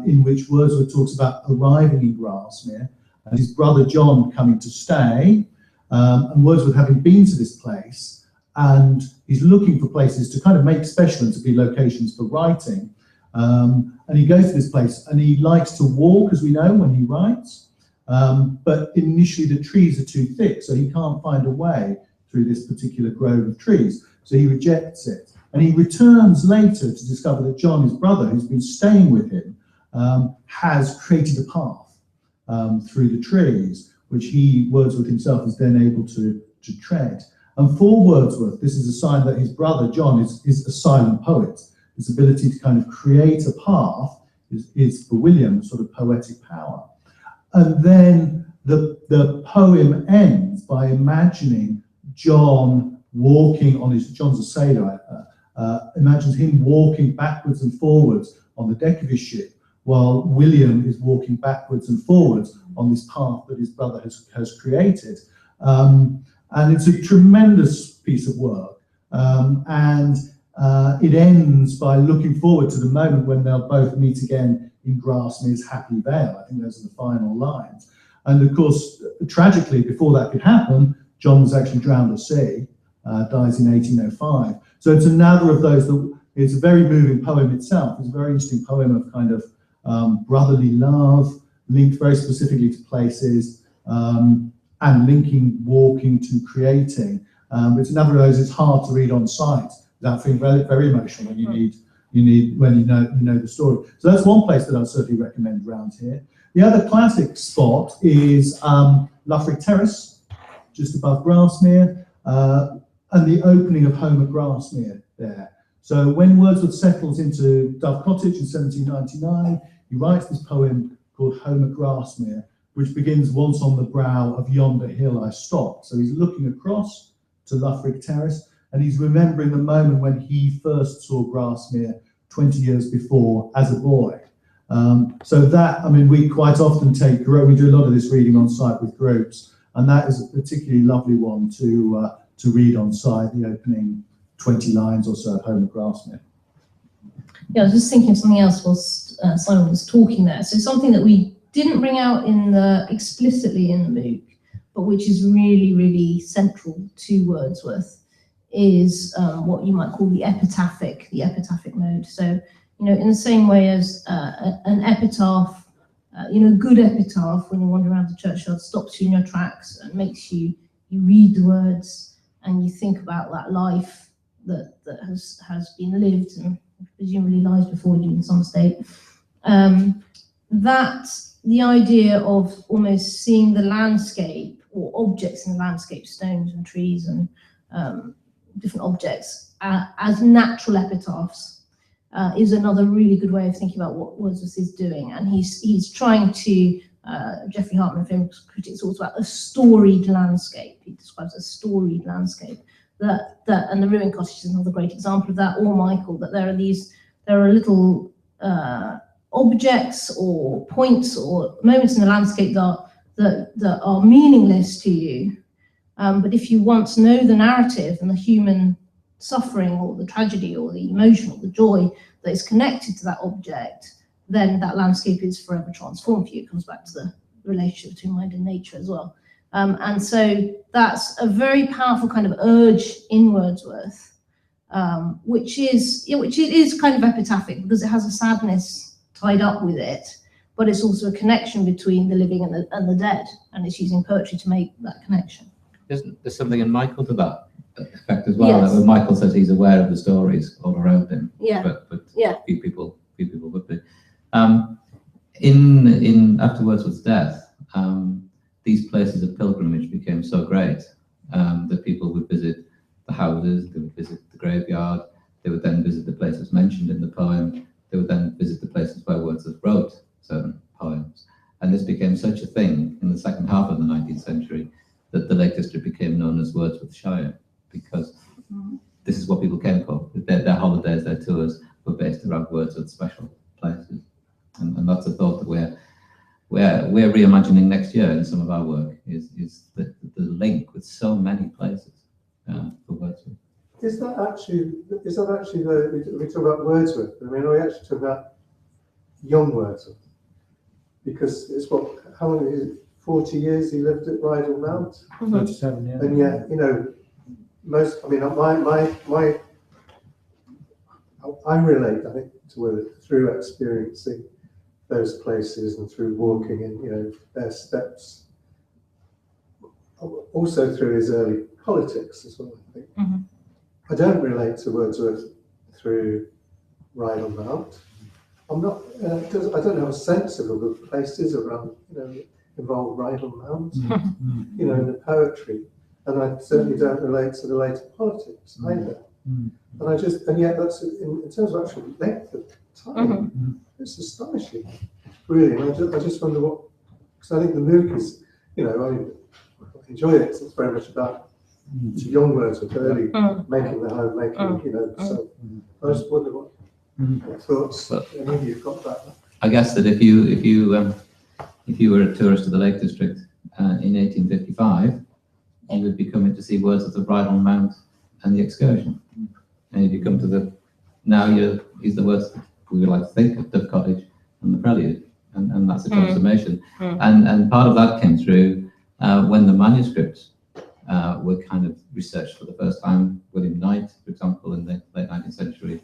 [SPEAKER 5] in which Wordsworth talks about arriving in Grasmere and his brother John coming to stay, and Wordsworth having been to this place, and he's looking for places to kind of make special and to be locations for writing. And he goes to this place and he likes to walk, as we know, when he writes, but initially the trees are too thick, so he can't find a way through this particular grove of trees, so he rejects it. And he returns later to discover that John, his brother, who's been staying with him, has created a path through the trees, which Wordsworth himself, is then able to tread. And for Wordsworth, this is a sign that his brother John is a silent poet. His ability to kind of create a path is for William sort of poetic power. And then the poem ends by imagining John walking on John's a sailor, imagines him walking backwards and forwards on the deck of his ship, while William is walking backwards and forwards on this path that his brother has created. And it's a tremendous piece of work. It ends by looking forward to the moment when they'll both meet again in Grasmick's happy vale. I think those are the final lines. And of course, tragically, before that could happen, John was actually drowned at sea, dies in 1805. So it's another of those that it's a very moving poem itself. It's a very interesting poem of kind of brotherly love, linked very specifically to places, and linking walking to creating. But it's another of those. It's hard to read on sight without feeling very, very emotional when you know the story. So that's one place that I'd certainly recommend around here. The other classic spot is Loughrick Terrace, just above Grasmere, and the opening of home at Grasmere there. So when Wordsworth settles into Dove Cottage in 1799, he writes this poem called Home at Grasmere, which begins once on the brow of yonder hill I stopped. So he's looking across to Loughrick Terrace, and he's remembering the moment when he first saw Grasmere 20 years before as a boy. So that, I mean, we quite often we do a lot of this reading on site with groups, and that is a particularly lovely one to read on site, the opening 20 lines or so of Home at Grasmere.
[SPEAKER 3] Yeah, I was just thinking of something else whilst Simon was talking there. So something that we didn't bring out explicitly in the MOOC, but which is really, really central to Wordsworth, is what you might call the epitaphic mode. So, in the same way as an epitaph, good epitaph, when you wander around the churchyard, stops you in your tracks and makes you read the words and you think about that life that has been lived and presumably lies before you in some state. That the idea of almost seeing the landscape or objects in the landscape, stones and trees and different objects, as natural epitaphs is another really good way of thinking about what Wordsworth is doing. And he's trying to, Geoffrey Hartman, famous critic, talks about a storied landscape. He describes a storied landscape. And the ruined cottage is another great example of that, or Michael, that there are little objects or points or moments in the landscape that are meaningless to you. But if you want to know the narrative and the human suffering or the tragedy or the emotion or the joy that is connected to that object, then that landscape is forever transformed for you. It comes back to the relationship between mind and nature as well. And so that's a very powerful kind of urge in Wordsworth, which it is kind of epitaphic because it has a sadness tied up with it, but it's also a connection between the living and the dead, and it's using poetry to make that connection.
[SPEAKER 2] There's something in Michael to that effect as well.
[SPEAKER 3] Yes.
[SPEAKER 2] That when Michael says he's aware of the stories all around him,
[SPEAKER 3] Yeah.
[SPEAKER 2] but
[SPEAKER 3] Yeah.
[SPEAKER 2] few people would be. In after Wordsworth's death, these places of pilgrimage became so great that people would visit the houses, they would visit the graveyard, they would then visit the places mentioned in the poem, they would then visit the places where Wordsworth wrote certain poems. And this became such a thing in the second half of the 19th century that the Lake District became known as Wordsworthshire, because this is what people came for. Their holidays, their tours were based around Wordsworth's special places. And that's a thought that we're reimagining next year in some of our work, is the link with so many places for Wordsworth.
[SPEAKER 8] Is that actually we talk about Wordsworth? I mean, are we actually talking about young Wordsworth? Because it's how long is it? 40 years he lived at Rydal Mount.
[SPEAKER 5] 37, yeah.
[SPEAKER 8] And yet, I relate, I think, to Wordsworth through experiencing those places and through walking in, their steps. Also through his early politics as well, I think.
[SPEAKER 3] Mm-hmm.
[SPEAKER 8] I don't relate to Wordsworth through Rydal Mount. I'm not. I don't have a sense of the places around, involve Rydal Mount, in the poetry, and I certainly don't relate to the later politics either. And yet that's in terms of actual length of time, it's astonishing, really. And I just wonder because I think the MOOC is, I enjoy it. It's very much about young Wordsworth, early making the home, So I just wonder what thoughts any of you've got about that.
[SPEAKER 2] I guess that if you were a tourist of the Lake District in 1855, you would be coming to see Wordsworth of Bridal Mount and the Excursion. And if you come to he's the words we would like to think of Dove Cottage and the Prelude, and that's a transformation. And part of that came through when the manuscripts were kind of researched for the first time. William Knight, for example, in the late 19th century,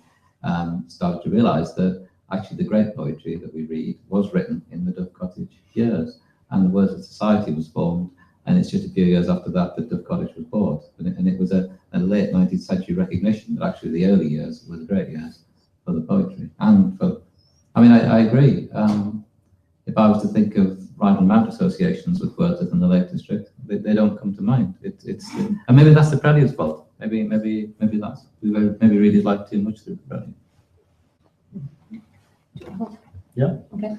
[SPEAKER 2] started to realise that actually the great poetry that we read was written in the Dove Cottage years, and the Wordsworth Society was formed. And it's just a few years after that that Dove Cottage was bought. And it was a late 19th century recognition that actually the early years were the great years for the poetry. And for, I agree. If I was to think of Bridal Mount associations with Wordsworth and the Lake District, they don't come to mind. And maybe that's the Prelude's fault. Maybe that's, we maybe really like too much through the Prelude.
[SPEAKER 5] Yeah.
[SPEAKER 3] Okay.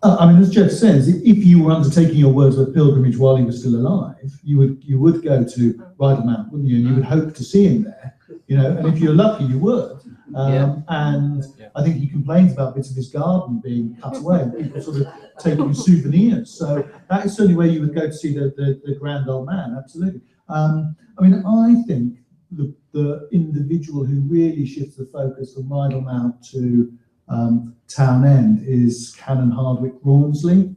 [SPEAKER 5] As Jeff says, if you were undertaking your Wordsworth pilgrimage while he was still alive, you would go to Bridal Mount, wouldn't you? And you would hope to see him there, and if you're lucky, you would. And I think he complains about bits of his garden being cut away, and people sort of taking souvenirs. So that is certainly where you would go to see the grand old man, absolutely. I think the individual who really shifts the focus from Bridal Mount to Town End is Canon Hardwicke Rawnsley.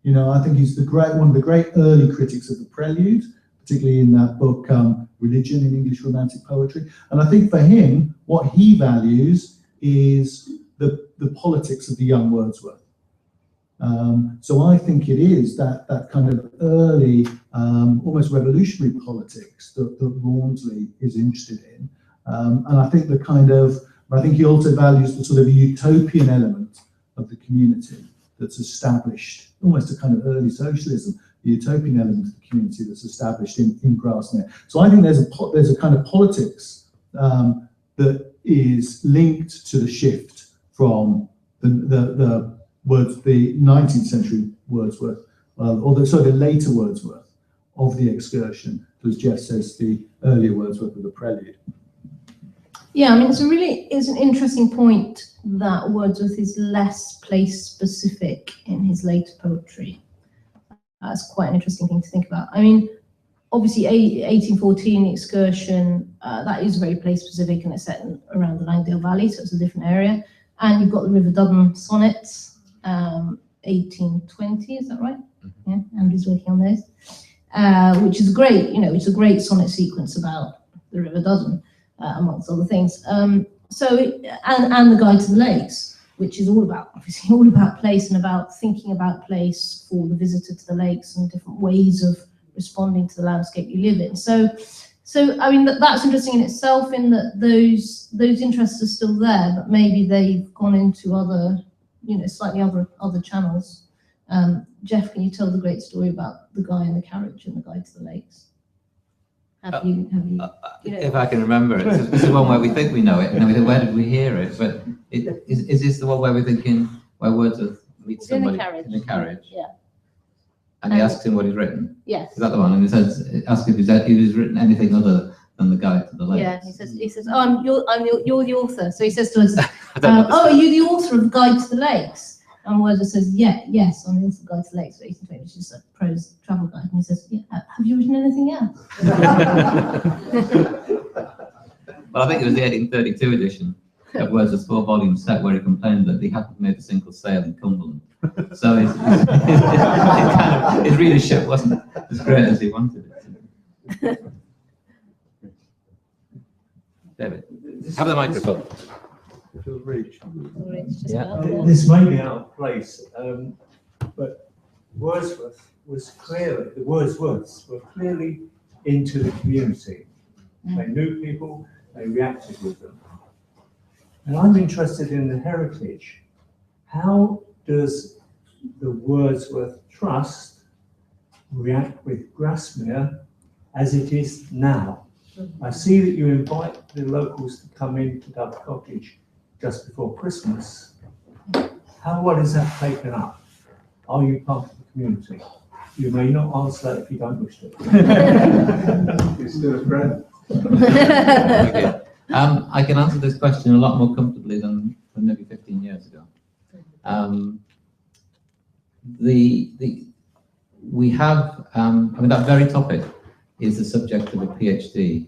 [SPEAKER 5] I think he's one of the great early critics of the Prelude, particularly in that book Religion in English Romantic Poetry. And I think for him, what he values is the politics of the young Wordsworth. So I think it is that kind of early, almost revolutionary politics that Rawnsley is interested in. And I think I think he also values the sort of utopian element of the community that's established, almost a kind of early socialism, the utopian element of the community that's established in Grasmick. So I think there's a kind of politics that is linked to the shift from the 19th century Wordsworth, or the later Wordsworth of the Excursion, to, as Jeff says, the earlier Wordsworth of the Prelude.
[SPEAKER 3] Yeah, it's an interesting point that Wordsworth is less place specific in his later poetry. That's quite an interesting thing to think about. Obviously, 1814 Excursion, that is very place specific, and it's set around the Langdale Valley, so it's a different area. And you've got the River Duddon sonnets, 1820, is that right? Yeah, Andrew's working on those, which is great. It's a great sonnet sequence about the River Duddon. Amongst other things, and the Guide to the Lakes, which is all about place and about thinking about place for the visitor to the lakes and different ways of responding to the landscape you live in. So that's interesting in itself, in that those interests are still there, but maybe they've gone into other, slightly other channels. Jeff, can you tell the great story about the guy in the carriage and the Guide to the Lakes?
[SPEAKER 2] If I can remember it, this is one where we think we know it, and then we think, where did we hear it? But is this the one where we're thinking, where Wordsworth meets somebody in the carriage?
[SPEAKER 3] Yeah.
[SPEAKER 2] And he asks him what he's written?
[SPEAKER 3] Yes.
[SPEAKER 2] Is that the one? And he says, ask if he's written anything other than the Guide to the Lakes.
[SPEAKER 3] Yeah, he says, oh, you're the author. So he says to us, oh, are you the author of Guide to the Lakes? And Wordsworth says, yes, I'm the author of Guide to the Lakes for 1820, which is a prose travel guide. And he says, have you written anything else?
[SPEAKER 2] Well, I think it was the 1832 edition of Wordsworth's 4-volume set where he complained that he hadn't made a single sale in Cumberland. So his readership wasn't as great as he wanted it to be. David, have the microphone.
[SPEAKER 9] This may be out of place, but the Wordsworths were clearly into the community. They knew people, they reacted with them. And I'm interested in the heritage. How does the Wordsworth Trust react with Grasmick as it is now? I see that you invite the locals to come into Dove Cottage just before Christmas. How well is that taken up? Are you part of the community? You may not answer that if you don't wish to.
[SPEAKER 8] You're still a friend.
[SPEAKER 2] Okay. I can answer this question a lot more comfortably than maybe 15 years ago. we have, I mean, that very topic is the subject of a PhD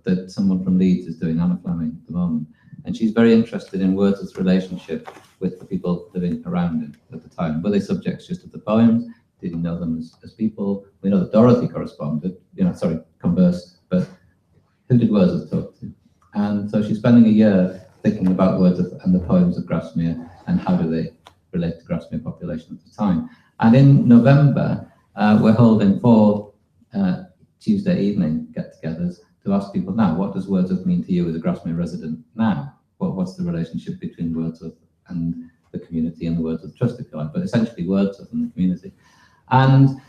[SPEAKER 2] that someone from Leeds is doing, Anna Fleming, at the moment. And she's very interested in Wordsworth's relationship with the people living around him at the time. Were they subjects just of the poems? Did he know them as people? We know that Dorothy conversed, but who did Wordsworth talk to? And so she's spending a year thinking about Wordsworth and the poems of Grasmere and how do they relate to Grasmere population at the time. And in November, we're holding 4 Tuesday evening get-togethers to ask people now, what does Wordsworth mean to you as a Grasmere resident now? What's the relationship between Wordsworth and the community and the Wordsworth Trust, if you like, but essentially Wordsworth and the community. And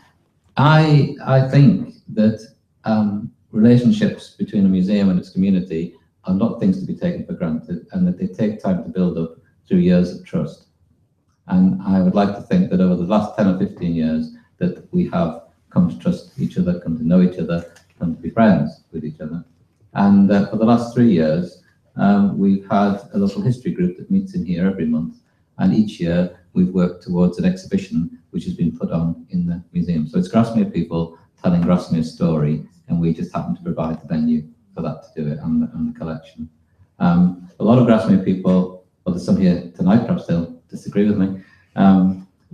[SPEAKER 2] I think that relationships between a museum and its community are not things to be taken for granted, and that they take time to build up through years of trust. And I would like to think that over the last 10 or 15 years that we have come to trust each other, come to know each other, come to be friends with each other. And for the last 3 years, we've had a local history group that meets in here every month. And each year we've worked towards an exhibition which has been put on in the museum. So it's Grasmere people telling Grasmere's story, and we just happen to provide the venue for that to do it and the collection. A lot of Grasmere people, well, there's some here tonight, perhaps they'll disagree with me,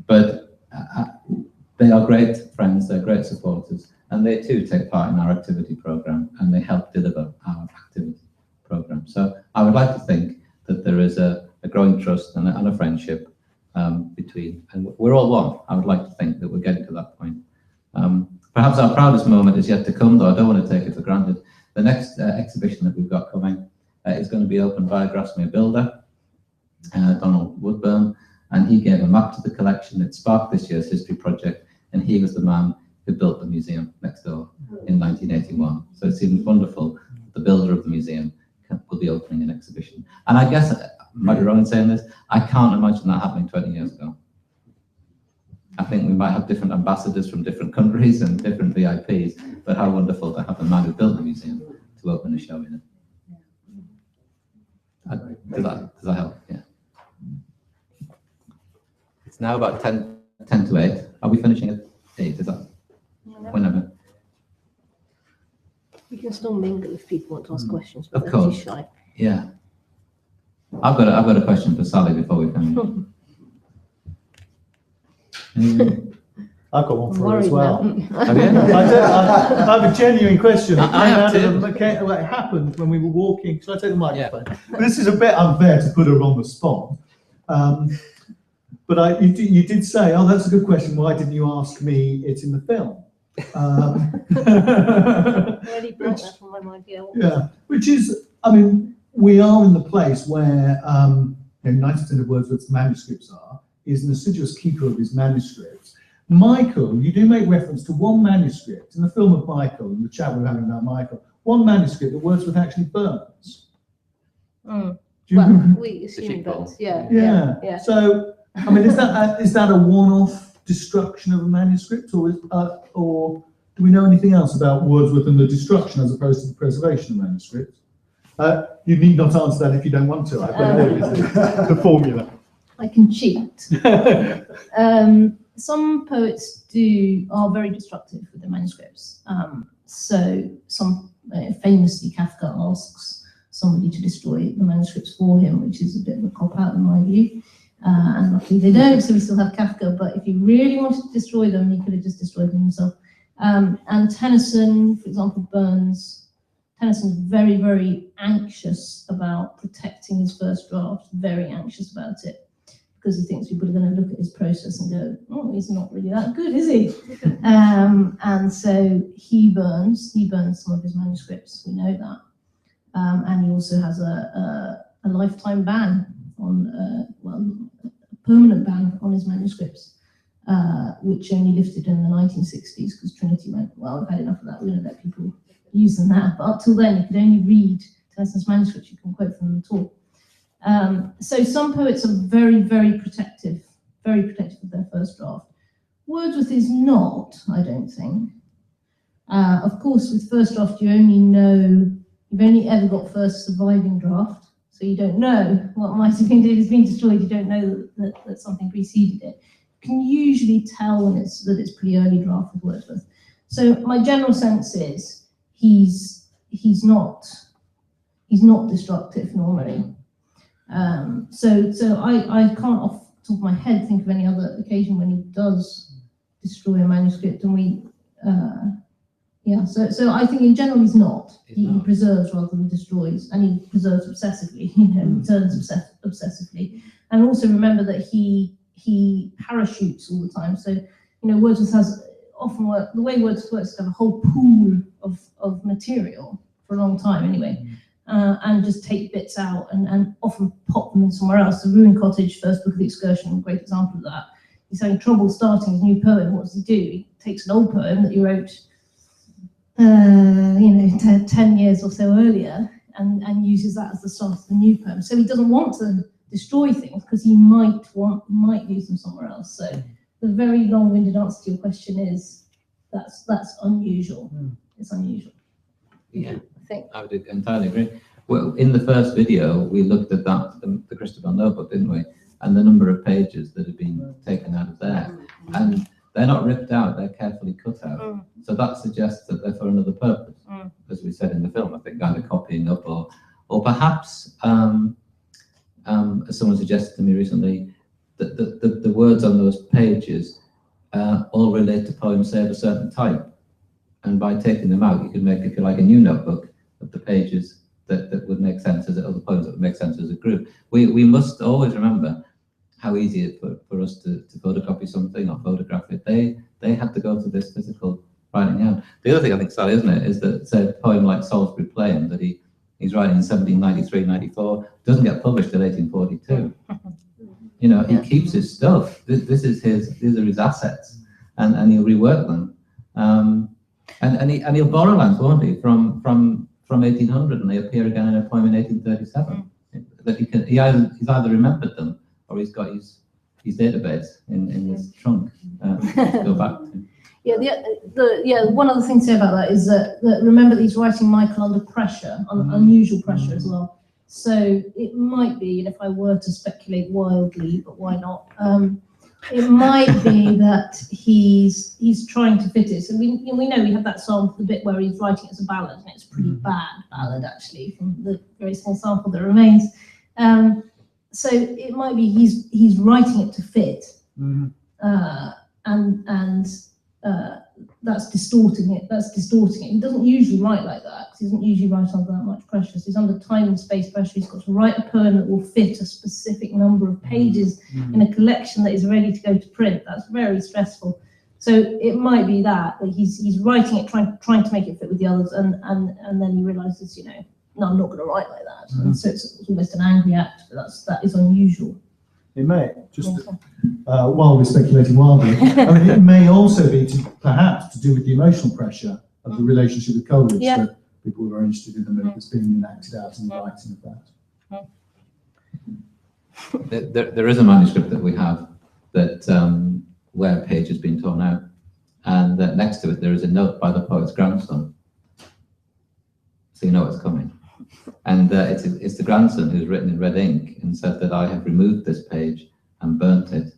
[SPEAKER 2] but they are great friends, they're great supporters, and they too take part in our activity programme, and they help deliver our activity programme. So I would like to think that there is a growing trust and a friendship between, and we're all one. I would like to think that we're getting to that point. Perhaps our proudest moment is yet to come, though I don't want to take it for granted. The next exhibition that we've got coming is going to be opened by a Grasmere builder, Donald Woodburn, and he gave a map to the collection. It sparked this year's history project, and he was the man who built the museum next door in 1981. So it seems wonderful. The builder of the museum will be opening an exhibition. And I guess, I might be wrong in saying this, I can't imagine that happening 20 years ago. I think we might have different ambassadors from different countries and different VIPs, but how wonderful to have the man who built the museum to open a show in it. Does that help? Yeah. It's now about 10 to 8. Are we finishing at 8? Is that whenever?
[SPEAKER 3] We can still mingle if people want to ask questions, but
[SPEAKER 2] of course.
[SPEAKER 3] They're too shy.
[SPEAKER 2] Yeah. I've got a question for Sally before we finish.
[SPEAKER 5] I've got one for her as well.
[SPEAKER 2] Have you?
[SPEAKER 5] I have a genuine question.
[SPEAKER 2] I have too.
[SPEAKER 5] It happened when we were walking. Shall I take the microphone? Yeah. This is a bit unfair to put her on the spot. But you did say, oh, that's a good question. Why didn't you ask me it in the film?
[SPEAKER 3] Really brought that from my mind,
[SPEAKER 5] yeah, which is, I mean, we are in the place where 90% of Wordsworth's manuscripts is an assiduous keeper of his manuscripts. Michael, you do make reference to one manuscript in the film of Michael, in the chat we're having about Michael, one manuscript that Wordsworth actually burns.
[SPEAKER 3] Well, we assume burns,
[SPEAKER 5] yeah. So, I mean, is that a one-off destruction of a manuscript, or do we know anything else about Wordsworth and the destruction as opposed to the preservation of manuscripts? You need not answer that if you don't want to. I don't know the formula.
[SPEAKER 3] I can cheat. Some poets are very destructive with their manuscripts. So some famously Kafka asks somebody to destroy the manuscripts for him, which is a bit of a cop-out in my view. And luckily they don't, so we still have Kafka. But if he really wanted to destroy them, he could have just destroyed them himself. And Tennyson, for example, burns. Tennyson's very, very anxious about protecting his first draft, very anxious about it, because he thinks people are going to look at his process and go, oh, he's not really that good, is he? And so he burns some of his manuscripts, we know that. And he also has a lifetime ban on, a permanent ban on his manuscripts, which only lifted in the 1960s because Trinity went, well, we've had enough of that, we're going to let people use them now. But up till then, you could only read Tennyson's manuscripts, you couldn't quote from them at all. So some poets are very, very protective of their first draft. Wordsworth is not, I don't think. Of course, with first draft, you've only ever got first surviving draft, so you don't know what might have been, if it's been destroyed, you don't know that something preceded it. You can usually tell when it's pretty early draft with Wordsworth. So my general sense is he's not destructive normally. So I can't off the top of my head think of any other occasion when he does destroy a manuscript, and we so I think in general he's not. He preserves rather than destroys, and he preserves obsessively, returns obsessively. And also remember that he parachutes all the time. So, Wordsworth has often worked, the way Wordsworth works is to have a whole pool of material for a long time anyway, and just take bits out and often pop them in somewhere else. The Ruined Cottage, first book of the Excursion, a great example of that. He's having trouble starting his new poem. What does he do? He takes an old poem that he wrote 10 years or so earlier, and uses that as the start of the new poem. So he doesn't want to destroy things because he might use them somewhere else. So the very long-winded answer to your question is that's unusual. It's unusual.
[SPEAKER 2] Yeah,
[SPEAKER 3] I think.
[SPEAKER 2] I would entirely agree. Well, in the first video, we looked at the Christabel notebook, didn't we? And the number of pages that have been taken out of there. And they're not ripped out, they're carefully cut out. So that suggests that they're for another purpose, as we said in the film, I think, either copying up or perhaps, as someone suggested to me recently, that the words on those pages all relate to poems, say, of a certain type. And by taking them out, you can make, if you like, a new notebook of the pages that would make sense as other poems that would make sense as a group. We must always remember how easy it is for us to photocopy something or photograph it. They had to go to this physical writing out. The other thing I think, Sally, isn't it, is that, say, a poem like Salisbury Plain that he's writing in 1793-94 doesn't get published till 1842. He keeps his stuff. These are his assets, and he'll rework them. And he'll borrow lines, won't he, from 1800, and they appear again in a poem in 1837. That he's either remembered them or he's got his database in his trunk to go back to.
[SPEAKER 3] One other thing to say about that is that remember that he's writing Michael under pressure, unusual pressure as well. So it might be, and if I were to speculate wildly, but why not? It might be that he's trying to fit it. So we know we have that sample, the bit where he's writing it as a ballad, and it's a pretty bad ballad actually, from the very small sample that remains. So it might be he's writing it to fit, and that's distorting it. He doesn't usually write like that, because he doesn't usually write under that much pressure. So he's under time and space pressure. He's got to write a poem that will fit a specific number of pages in a collection that is ready to go to print. That's very stressful. So it might be that he's writing it, trying to make it fit with the others, and then he realizes, no, I'm not going to write like that. And so it's almost an angry act, but that is unusual.
[SPEAKER 5] It may, just while we're speculating wildly, it may also be perhaps to do with the emotional pressure of the relationship with Coleridge, that people were very interested in the myth that's being enacted out in the writing of that.
[SPEAKER 2] There is a manuscript that we have that where a page has been torn out, and next to it there is a note by the poet's grandson, so you know what's coming. And it's the grandson who's written in red ink and said that I have removed this page and burnt it.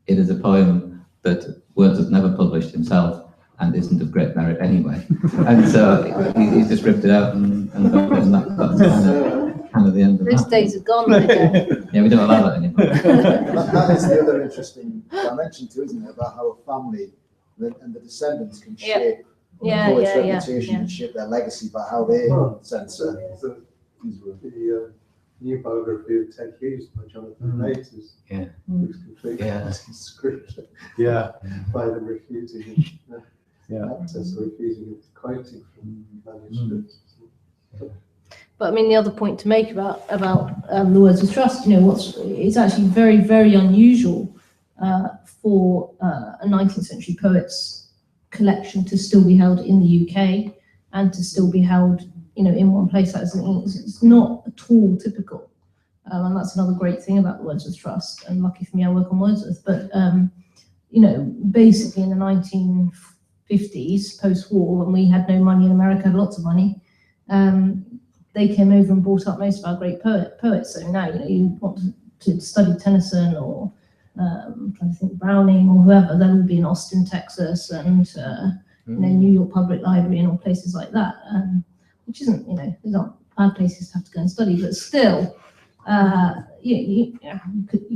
[SPEAKER 2] It is a poem that Wordsworth never published himself and isn't of great merit anyway. And so he's just ripped it out and burnt it, and that's kind of the end of
[SPEAKER 3] Those
[SPEAKER 2] that.
[SPEAKER 3] days are gone.
[SPEAKER 2] Yeah, we don't allow that anymore.
[SPEAKER 1] That is the other interesting dimension too, isn't it? About how a family and the descendants can shape the poet's reputation and shape their legacy by how they censor.
[SPEAKER 8] The new biography of Ted Hughes by Jonathan Bates is completely scripted by them refusing actors refusing quoting from manuscripts.
[SPEAKER 3] But the other point to make about the Wordsworth Trust, it's actually very, very unusual for a 19th century poet's collection to still be held in the UK and to still be held, in one place. It's not at all typical, and that's another great thing about the Wordsworth Trust. And lucky for me, I work on Wordsworth. But basically in the 1950s, post-war, when we had no money in America, had lots of money, they came over and brought up most of our great poets. So now, you want to study Tennyson or I'm trying to think, Browning or whoever, they'll all be in Austin, Texas, and New York Public Library and all places like that, which isn't, they're not bad places to have to go and study, but still, you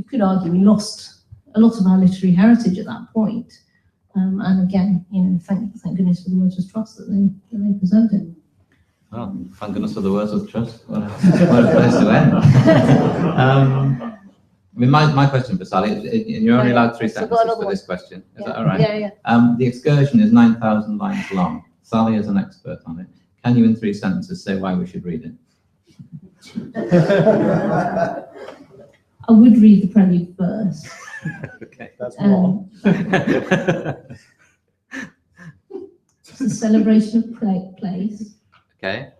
[SPEAKER 3] could argue we lost a lot of our literary heritage at that point. And again, thank goodness for the Wordsworth Trust that they preserved it.
[SPEAKER 2] Well, thank goodness for the Wordsworth Trust. What a place to end. I mean, my question for Sally, and you're only allowed 3 sentences for this question. Is that all right?
[SPEAKER 3] Yeah.
[SPEAKER 2] The excursion is 9,000 lines long. Sally is an expert on it. Can you, in 3 sentences, say why we should read it?
[SPEAKER 3] I would read the prelude first.
[SPEAKER 2] Okay.
[SPEAKER 5] That's one.
[SPEAKER 3] It's a celebration of place.
[SPEAKER 2] Okay.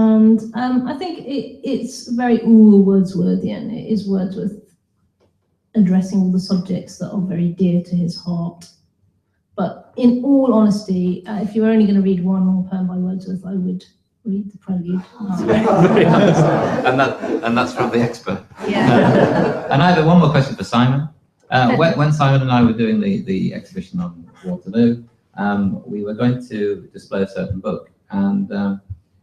[SPEAKER 3] And I think it's very all Wordsworthian. It is Wordsworth addressing all the subjects that are very dear to his heart. But in all honesty, if you were only going to read one long poem by Wordsworth, I would read the prelude.
[SPEAKER 2] and that's from the expert.
[SPEAKER 3] Yeah.
[SPEAKER 2] And I have one more question for Simon. When Simon and I were doing the exhibition on Waterloo, we were going to display a certain book, and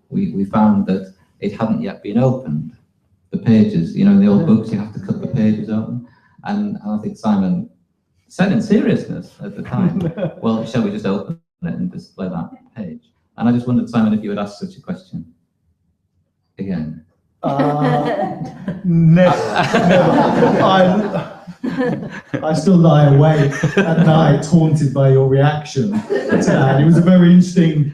[SPEAKER 2] we found that it hadn't yet been opened. The pages, in the old books, you have to cut the pages open. And I think Simon said in seriousness at the time, well, shall we just open it and display that page? And I just wondered, Simon, if you would ask such a question again.
[SPEAKER 5] Never. I still lie awake at night, haunted by your reaction to that. It was a very interesting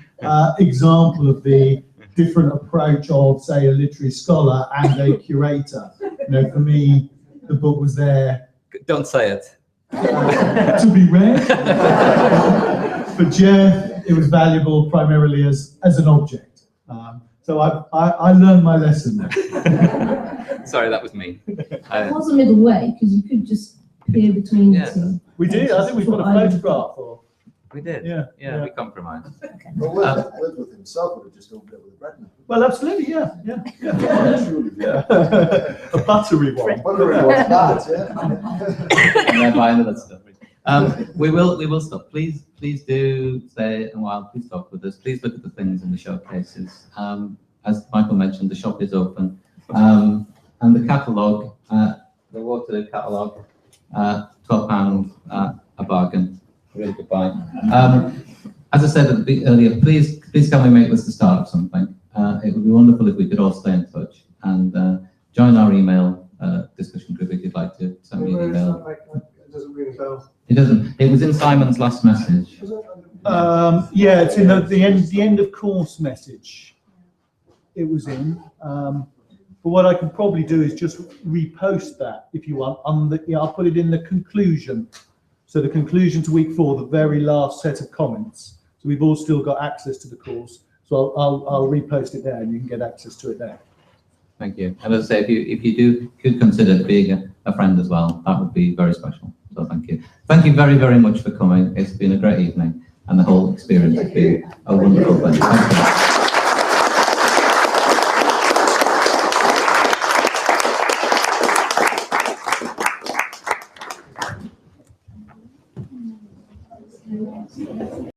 [SPEAKER 5] example of the different approach of, say, a literary scholar and a curator. For me, the book was there.
[SPEAKER 2] Don't say it.
[SPEAKER 5] To be read. For Jeff, it was valuable primarily as an object. So I learned my lesson there.
[SPEAKER 2] Sorry, that was me.
[SPEAKER 3] It was a middle way, because you could just peer between the two.
[SPEAKER 5] We did. I think we've got a photograph.
[SPEAKER 2] We did.
[SPEAKER 5] Yeah.
[SPEAKER 2] We compromised.
[SPEAKER 3] Okay.
[SPEAKER 1] Well, Wordsworth himself would have just opened it with a bread knife.
[SPEAKER 5] Well, absolutely, yeah.
[SPEAKER 1] Yeah.
[SPEAKER 5] A buttery one.
[SPEAKER 1] Buttery was that, yeah.
[SPEAKER 2] And then buy another stuff. We will stop. Please do stay a while. Please talk with us. Please look at the things in the showcases. As Michael mentioned, the shop is open. And the catalogue, the Waterloo catalogue, £12 a bargain. Really good buy. As I said earlier, please can we make this the start of something? It would be wonderful if we could all stay in touch and join our email discussion group if you'd like to send me an email.
[SPEAKER 8] It doesn't ring a bell.
[SPEAKER 2] It doesn't. It was in Simon's last message.
[SPEAKER 5] Yeah, it's in the end of course message. It was in. But what I can probably do is just repost that if you want. I'll put it in the conclusion. So the conclusion to week 4, the very last set of comments. So we've all still got access to the course. So I'll repost it there, and you can get access to it there.
[SPEAKER 2] Thank you. And as I say, if you could consider being a friend as well, that would be very special. So thank you. Thank you very, very much for coming. It's been a great evening, and the whole experience has been a wonderful one. Thank you.
[SPEAKER 3] Thank you.